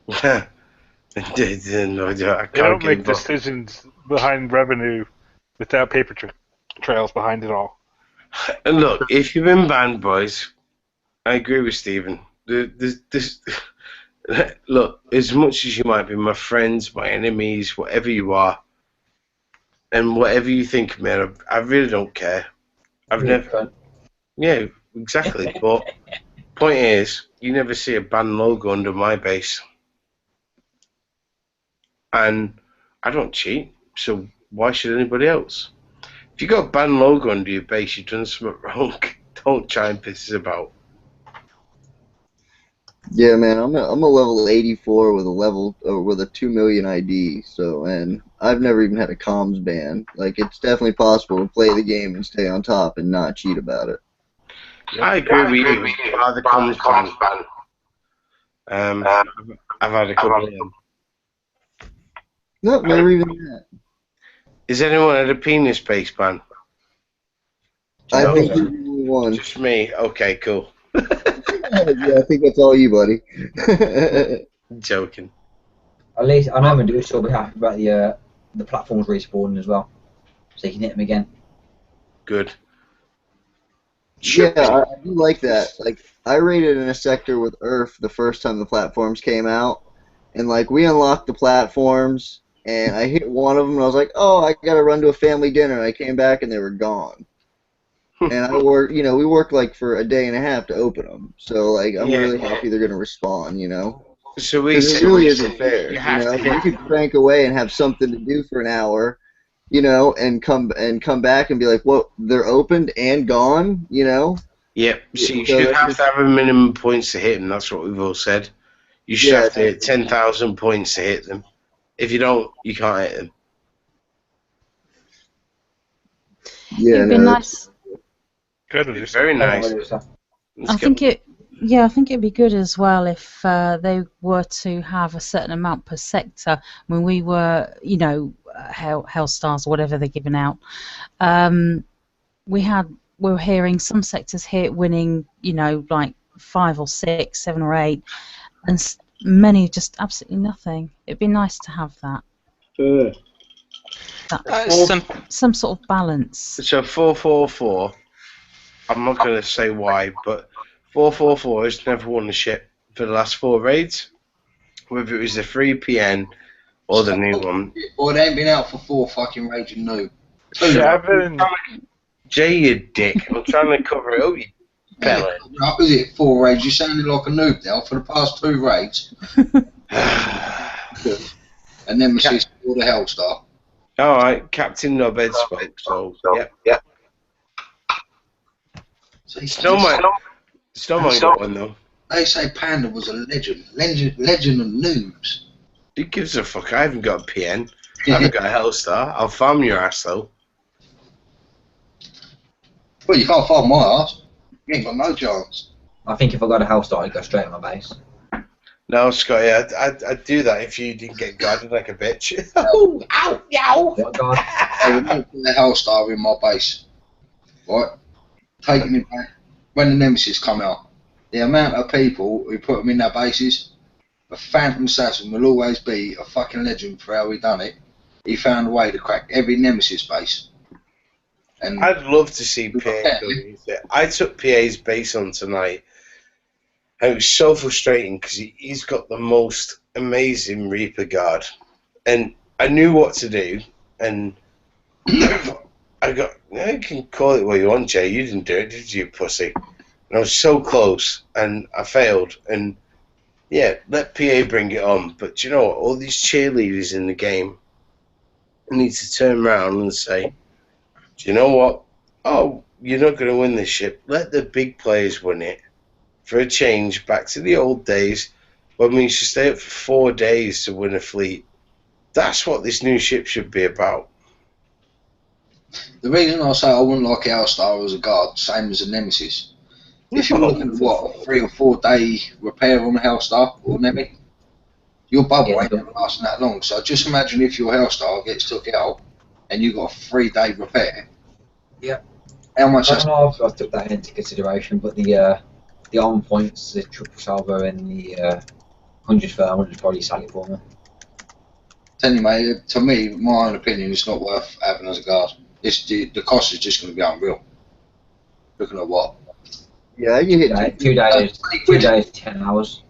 I They don't make decisions behind revenue without paper trails behind it all. And look, if you've been banned, boys, I agree with Stephen. Look, as much as you might be my friends, my enemies, whatever you are, and whatever you think of me, I really don't care. I've never... Yeah, exactly. But point is, you never see a ban logo under my base. And I don't cheat, so why should anybody else? If you got a ban logo under your base, you've done something wrong. Don't try and piss us about. Yeah, man, I'm a level 84 with a 2 million ID. So, and I've never even had a comms ban. Like, it's definitely possible to play the game and stay on top and not cheat about it. I agree with you. The comms ban. I've had a couple of them. No, never even that. Is anyone at a penis-based ban? I think you're the only one. Just me. Okay, cool. Yeah, I think that's all you, buddy. Joking. At least I know Medusa will be happy about the platforms respawning as well, so you can hit them again. Good. Yeah, I do like that. Like, I raided in a sector with Earth the first time the platforms came out, and like we unlocked the platforms, and I hit one of them, and I was like, "Oh, I gotta run to a family dinner." And I came back, and they were gone. And I worked, we worked like for a day and a half to open them. So like, I'm really happy they're gonna respawn. So we Because it really isn't fair. you have to If hit you could crank away and have something to do for an hour, and come back and be like, "Well, they're opened and gone," Yep. So you So should that's have just- to have a minimum points to hit them. That's what we've all said. You should Yeah. have to hit 10,000 points to hit them. If you don't, you can't hit them. Yeah, It'd be no, nice. Good. It's very nice. Medusa. I think it'd be good as well if they were to have a certain amount per sector. When we were, Hell Stars or whatever they're giving out, we were hearing some sectors here winning, like 5 or 6, 7 or 8, and many just absolutely nothing. It'd be nice to have that. Some sort of balance. So 444. I'm not going to say why, but 444 has never won a ship for the last 4 raids, whether it was the 3PN or the new one. Or they ain't been out for 4 fucking raging noob. 7. Jay, you dick. I'm trying to cover it up, you pellet. Up, is it 4 raids? You sounded like a noob now for the past 2 raids. And then we see all the Hellstar. Alright, Captain Nobed spoke, so yep. Snowman got one though. They say Panda was a legend of noobs. Who gives a fuck? I haven't got a PN. I haven't got a Hellstar. I'll farm your ass though. Well, you can't farm my ass. You ain't got no chance. I think if I got a Hellstar, I'd go straight on my base. No, Scotty, I'd do that if you didn't get guarded like a bitch. Oh, ow, yow! What god? I would not put the Hellstar in my base. Right? Taking it back. When the Nemesis come out, the amount of people who put them in their bases, the Phantom Assassin will always be a fucking legend for how he done it. He found a way to crack every Nemesis base. And I'd love to see PA go use it. I took PA's base on tonight, and it was so frustrating because he's got the most amazing Reaper guard, and I knew what to do, and you can call it what you want, Jay. You didn't do it, did you, pussy? And I was so close, and I failed, and yeah, let PA bring it on. But do you know what? All these cheerleaders in the game need to turn around and say, do you know what? Oh, you're not going to win this ship. Let the big players win it. For a change, back to the old days when we used to stay up for 4 days to win a fleet. That's what this new ship should be about. the reason I say I wouldn't like Hellstar as a guard, same as a Nemesis. If you're looking at what, a 3 or 4 day repair on a Hellstar or Nemi, your bubble ain't going to last that long. So just imagine if your Hellstar gets took out and you got a 3 day repair. Yeah. How much? I don't know if I took that into consideration, but the arm points, the triple salvo, and the 100 firm would probably sell it for me. Anyway, to me, my own opinion, it's not worth having as a guard. It's the cost is just going to be unreal. Looking at what? Yeah, you hit 2 days, 2 days, 10 hours.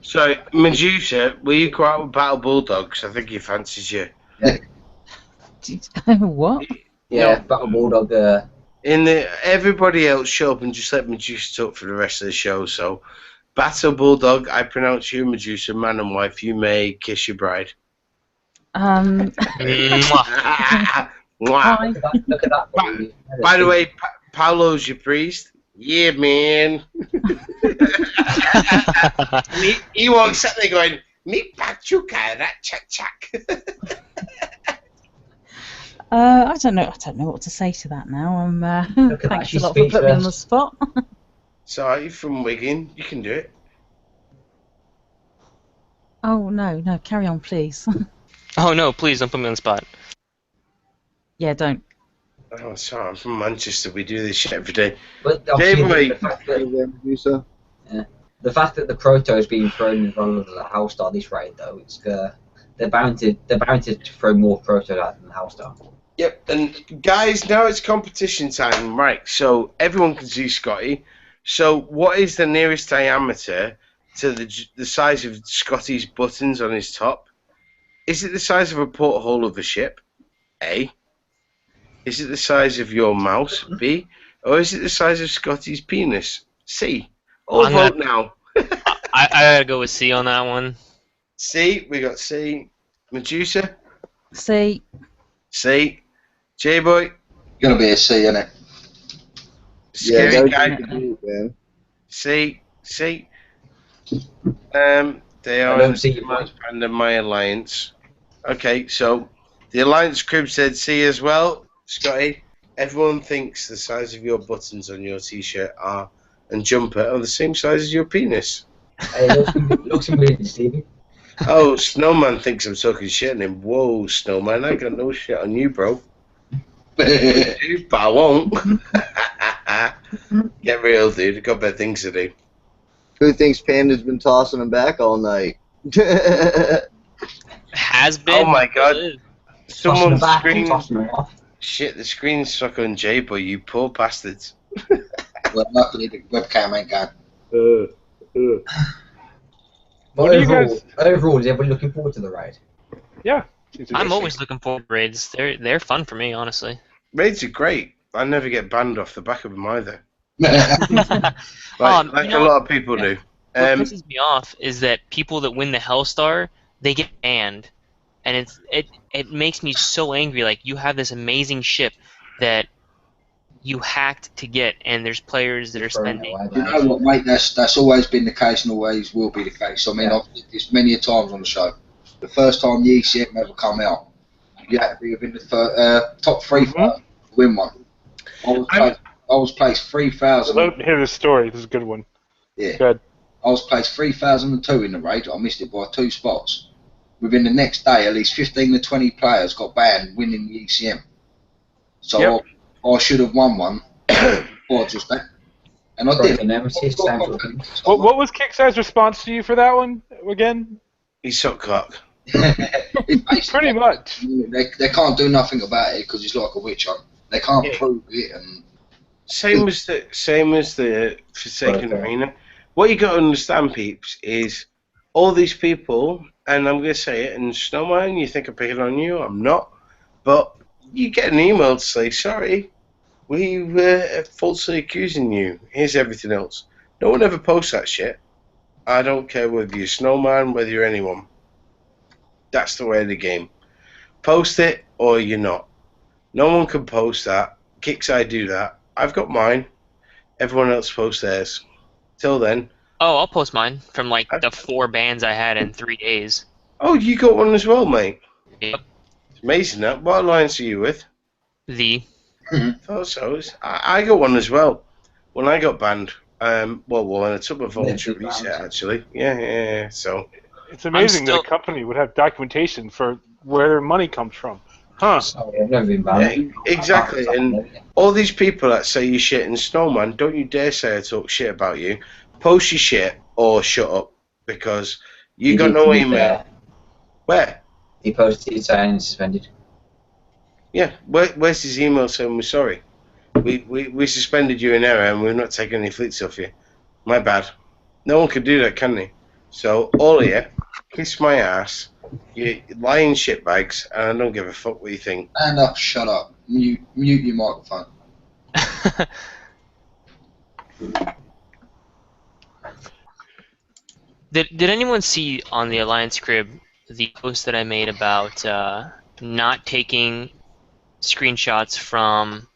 So, Medusa, will you go out with Battle Bulldogs? I think he fancies you. What? Yeah, No. Battle Bulldog. Everybody else show up and just let Medusa talk for the rest of the show. So, Battle Bulldog, I pronounce you Medusa, man and wife. You may kiss your bride. Mwah. Mwah. Look at that. By the way, Paolo's your priest. Yeah, man. he walks up there going, "Me pachuca, that chak chak." I don't know what to say to that now. Look at that, Thanks a she's lot for putting me on the speechless. spot. So, you're from Wigan. You can do it. Oh no, carry on, please. Oh no, please don't put me on the spot. Yeah, don't. Oh, sorry, I'm from Manchester. We do this shit every day. But obviously, Jamie. the fact that Medusa. the fact that the proto is being thrown in front of the Hellstar this raid, though, it's they're bound to throw more proto out than the Hellstar. Yep, and guys, now it's competition time, right? So everyone can see Scotty. So what is the nearest diameter to the size of Scotty's buttons on his top? Is it the size of a porthole of a ship? A. Is it the size of your mouse? B. Or is it the size of Scotty's penis? C. All vote now. I gotta go with C on that one. C. We got C. Medusa. See, C. J-Boy. Gonna be a C, innit? Yeah, Scary that guy. would be good, man. C. They I are don't see your point. under my alliance. Okay, so the alliance crib said C as well. Scotty, everyone thinks the size of your buttons on your t-shirt and jumper are the same size as your penis. Hey, looks weird, Stevie. Oh, Snowman thinks I'm talking shit on him. Whoa, Snowman, I got no shit on you, bro. But I won't. Get real, dude. I've got better things to do. Who thinks Panda's been tossing him back all night? Has been. Oh my god. Tossing Someone's them back, screen. tossing them off. Shit, the screen's stuck on J-Boy, you poor bastards. Well, luckily the webcam ain't gone. But What do you overall, is everybody looking forward to the raid? Yeah. I'm always looking forward to raids. They're fun for me, honestly. Raids are great. I never get banned off the back of them either. Yeah. Like You a know, lot of people do. What pisses me off is that people that win the Hellstar, they get banned, and it makes me so angry. Like, you have this amazing ship that you hacked to get, and there's players that are spending. You know what, mate? That's always been the case and always will be the case. I mean, I've said this many a times on the show. The first time the ECM ever come out, you had to be within the top 3 to win one. I was placed 3,000. Let me hear this story. This is a good one. Yeah. Good. I was placed 3,002 in the raid. I missed it by 2 spots. Within the next day, at least 15 to 20 players got banned winning the ECM. So I should have won one before just that. And I did. What was Kickstar's response to you for that one again? He sucked cock. Pretty much. They can't do nothing about it because it's like a witch hunt. They can't prove it. And Same as the Forsaken Arena. What you got to understand, peeps, is all these people, and I'm going to say it, and Snowman, you think I'm picking on you, I'm not, but you get an email to say, sorry, we were falsely accusing you, here's everything else. No one ever posts that shit. I don't care whether you're Snowman, whether you're anyone. That's the way of the game. Post it, or you're not. No one can post that. Kixeye do that. I've got mine. Everyone else posts theirs. Till then. Oh, I'll post mine from like the 4 bans I had in 3 days. Oh, you got one as well, mate. Yep. It's amazing that. What alliance are you with? Thought so. I got one as well. When I got banned. Well, I took a voluntary reset actually. Yeah. So. It's amazing that a company would have documentation for where their money comes from. Huh. I've never been banned. Exactly, and all these people that say you shit in Snowman, don't you dare say I talk shit about you. Post your shit or shut up, because you got no email. Where? He posted saying suspended. Yeah, where's his email saying we're sorry? We suspended you in error and we're not taking any fleets off you. My bad. No one can do that, can they? So, all of you, kiss my ass. You lying shitbags, and I don't give a fuck what you think. And up, shut up. Mute your microphone. Did anyone see on the Alliance Crib the post that I made about not taking screenshots from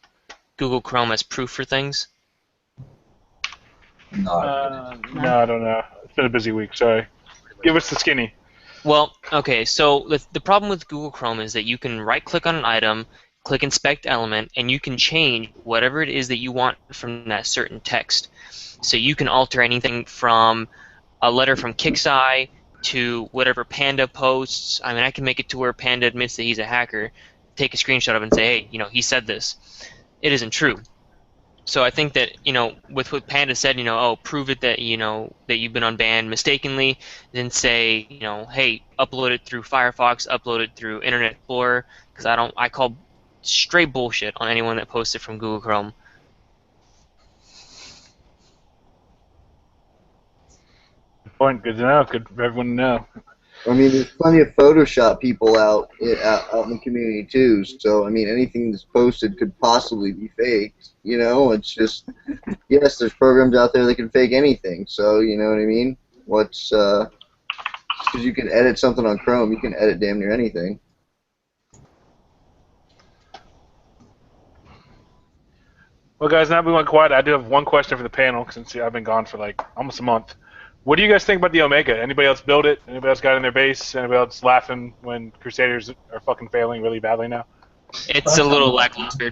Google Chrome as proof for things? No, I don't know. It's been a busy week, sorry. Give us the skinny. Well, okay, so the problem with Google Chrome is that you can right-click on an item, click Inspect Element, and you can change whatever it is that you want from that certain text. So you can alter anything from a letter from Kixeye to whatever Panda posts. I mean, I can make it to where Panda admits that he's a hacker take a screenshot of it and say, hey, he said this. It isn't true. So I think that, with what Panda said, oh, prove it that, that you've been unbanned mistakenly, then say, hey, upload it through Firefox, upload it through Internet Explorer, because I call straight bullshit on anyone that posts it from Google Chrome. Good point. Good to know. Good for everyone to know. I mean, there's plenty of Photoshop people out in the community too. So I mean, anything that's posted could possibly be faked. It's just yes, there's programs out there that can fake anything. So you know what I mean? Because you can edit something on Chrome, you can edit damn near anything. Well, guys, now we went quiet. I do have one question for the panel since I've been gone for like almost a month. What do you guys think about the Omega? Anybody else build it? Anybody else got it in their base? Anybody else laughing when Crusaders are fucking failing really badly now? It's a little lackluster.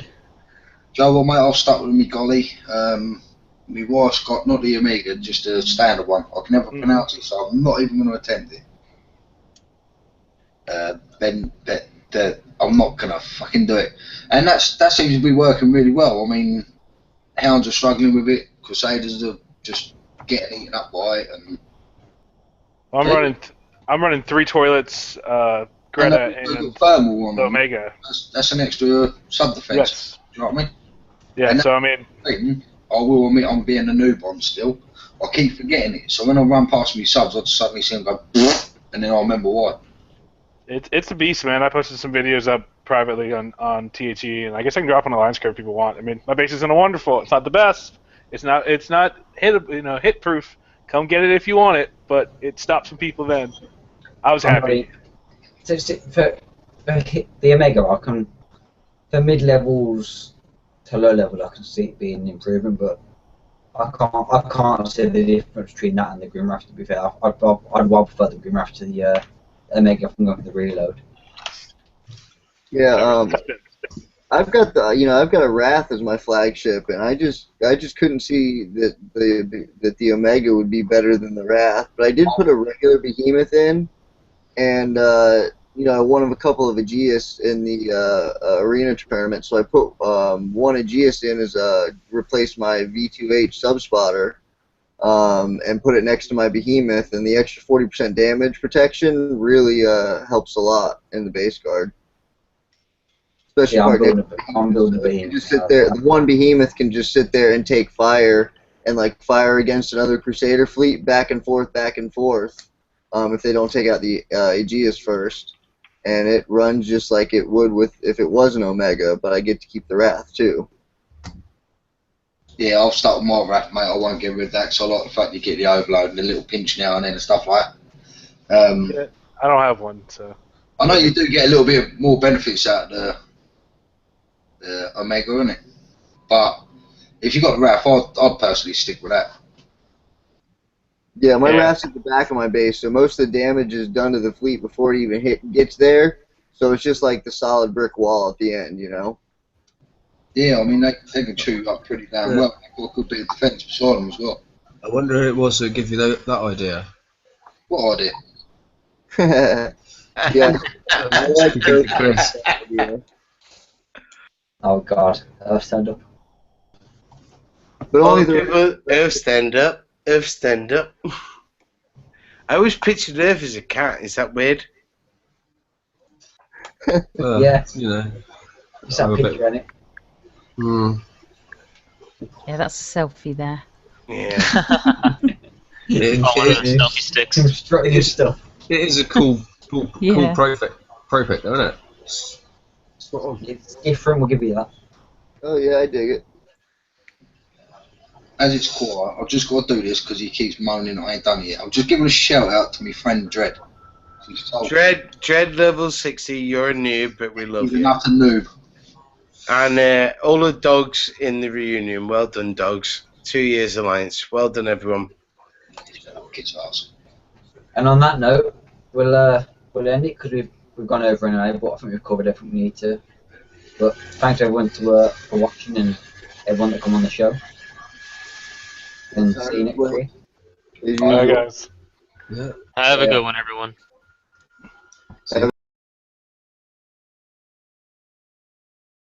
Joe, mate, I'll start with me golly. My wife's got not the Omega, just a standard one. I can never pronounce it, so I'm not even going to attempt it. I'm not going to fucking do it. And that seems to be working really well. I mean, Hounds are struggling with it. Crusaders are just getting eaten up by it. And I'm running 3 toilets, Greta, and thermal the Omega. That's an extra sub-defense. Yes. Do you know what I mean? Yeah, and so I mean... I will admit I'm being a noob on still. I keep forgetting it. So when I run past me subs, I just suddenly see them go, and then I'll remember why. It's a beast, man. I posted some videos up privately on THE, and I guess I can drop on the lines curve if people want. I mean, my base isn't a wonderful. It's not the best. It's not hit proof. Come get it if you want it, but it stops some people then. I was happy. So for the Omega, for mid levels to low level, I can see it being an improvement, but I can't see the difference between that and the Grimwrath. To be fair, I'd rather prefer the Grimwrath to the Omega from the reload. Yeah, I've got a Wrath as my flagship, and I just couldn't see that the Omega would be better than the Wrath. But I did put a regular Behemoth in, and I won a couple of Aegeus in the arena tournament, so I put one Aegeus in as replaced my V2H subspotter, and put it next to my Behemoth, and the extra 40% damage protection really helps a lot in the base guard. Especially I'm building a Behemoth. Just sit there. The one Behemoth can just sit there and take fire and fire against another Crusader fleet back and forth, if they don't take out the Aegeus first. And it runs just like it would if it was an Omega, but I get to keep the Wrath too. Yeah, I'll start with my Wrath, mate. I won't get rid of that because I like the fact you get the overload and the little pinch now and then and stuff like that. Yeah, I don't have one, so. I know you do get a little bit more benefits out of the Omega, innit? But if you got the Wrath, I'd personally stick with that. Yeah, my Wrath's at the back of my base, so most of the damage is done to the fleet before it even gets there. So it's just like the solid brick wall at the end, Yeah, I mean, they can chew up pretty damn well. They've got a good bit of defence beside them as well. I wonder who it was that gave you that idea. What idea? Yeah, I like Chris. Oh God, Earth stand up. But only Earth stand up. Earth stand up. I always pictured Earth as a cat. Is that weird? Yeah. It's that picture in it. Yeah, that's a selfie there. Yeah. Selfie sticks. Strutting his stuff. It is a cool pro pic, though, isn't it? Spot on. It's different. We'll give you that. Oh yeah, I dig it. As it's core, I've just got to do this because he keeps moaning I ain't done it yet. I'm just giving a shout out to my friend Dread. Dread level 60, you're a noob, but we love He's you. an utter noob. And all the dogs in the reunion, well done, dogs. 2 years alliance, well done, everyone. Kids' ass. And on that note, we'll end it because we've gone over anyway. But I think we've covered everything we need to. But thanks everyone for watching and everyone that come on the show. And see you next week. Bye, guys. Yeah. Have a good one, everyone.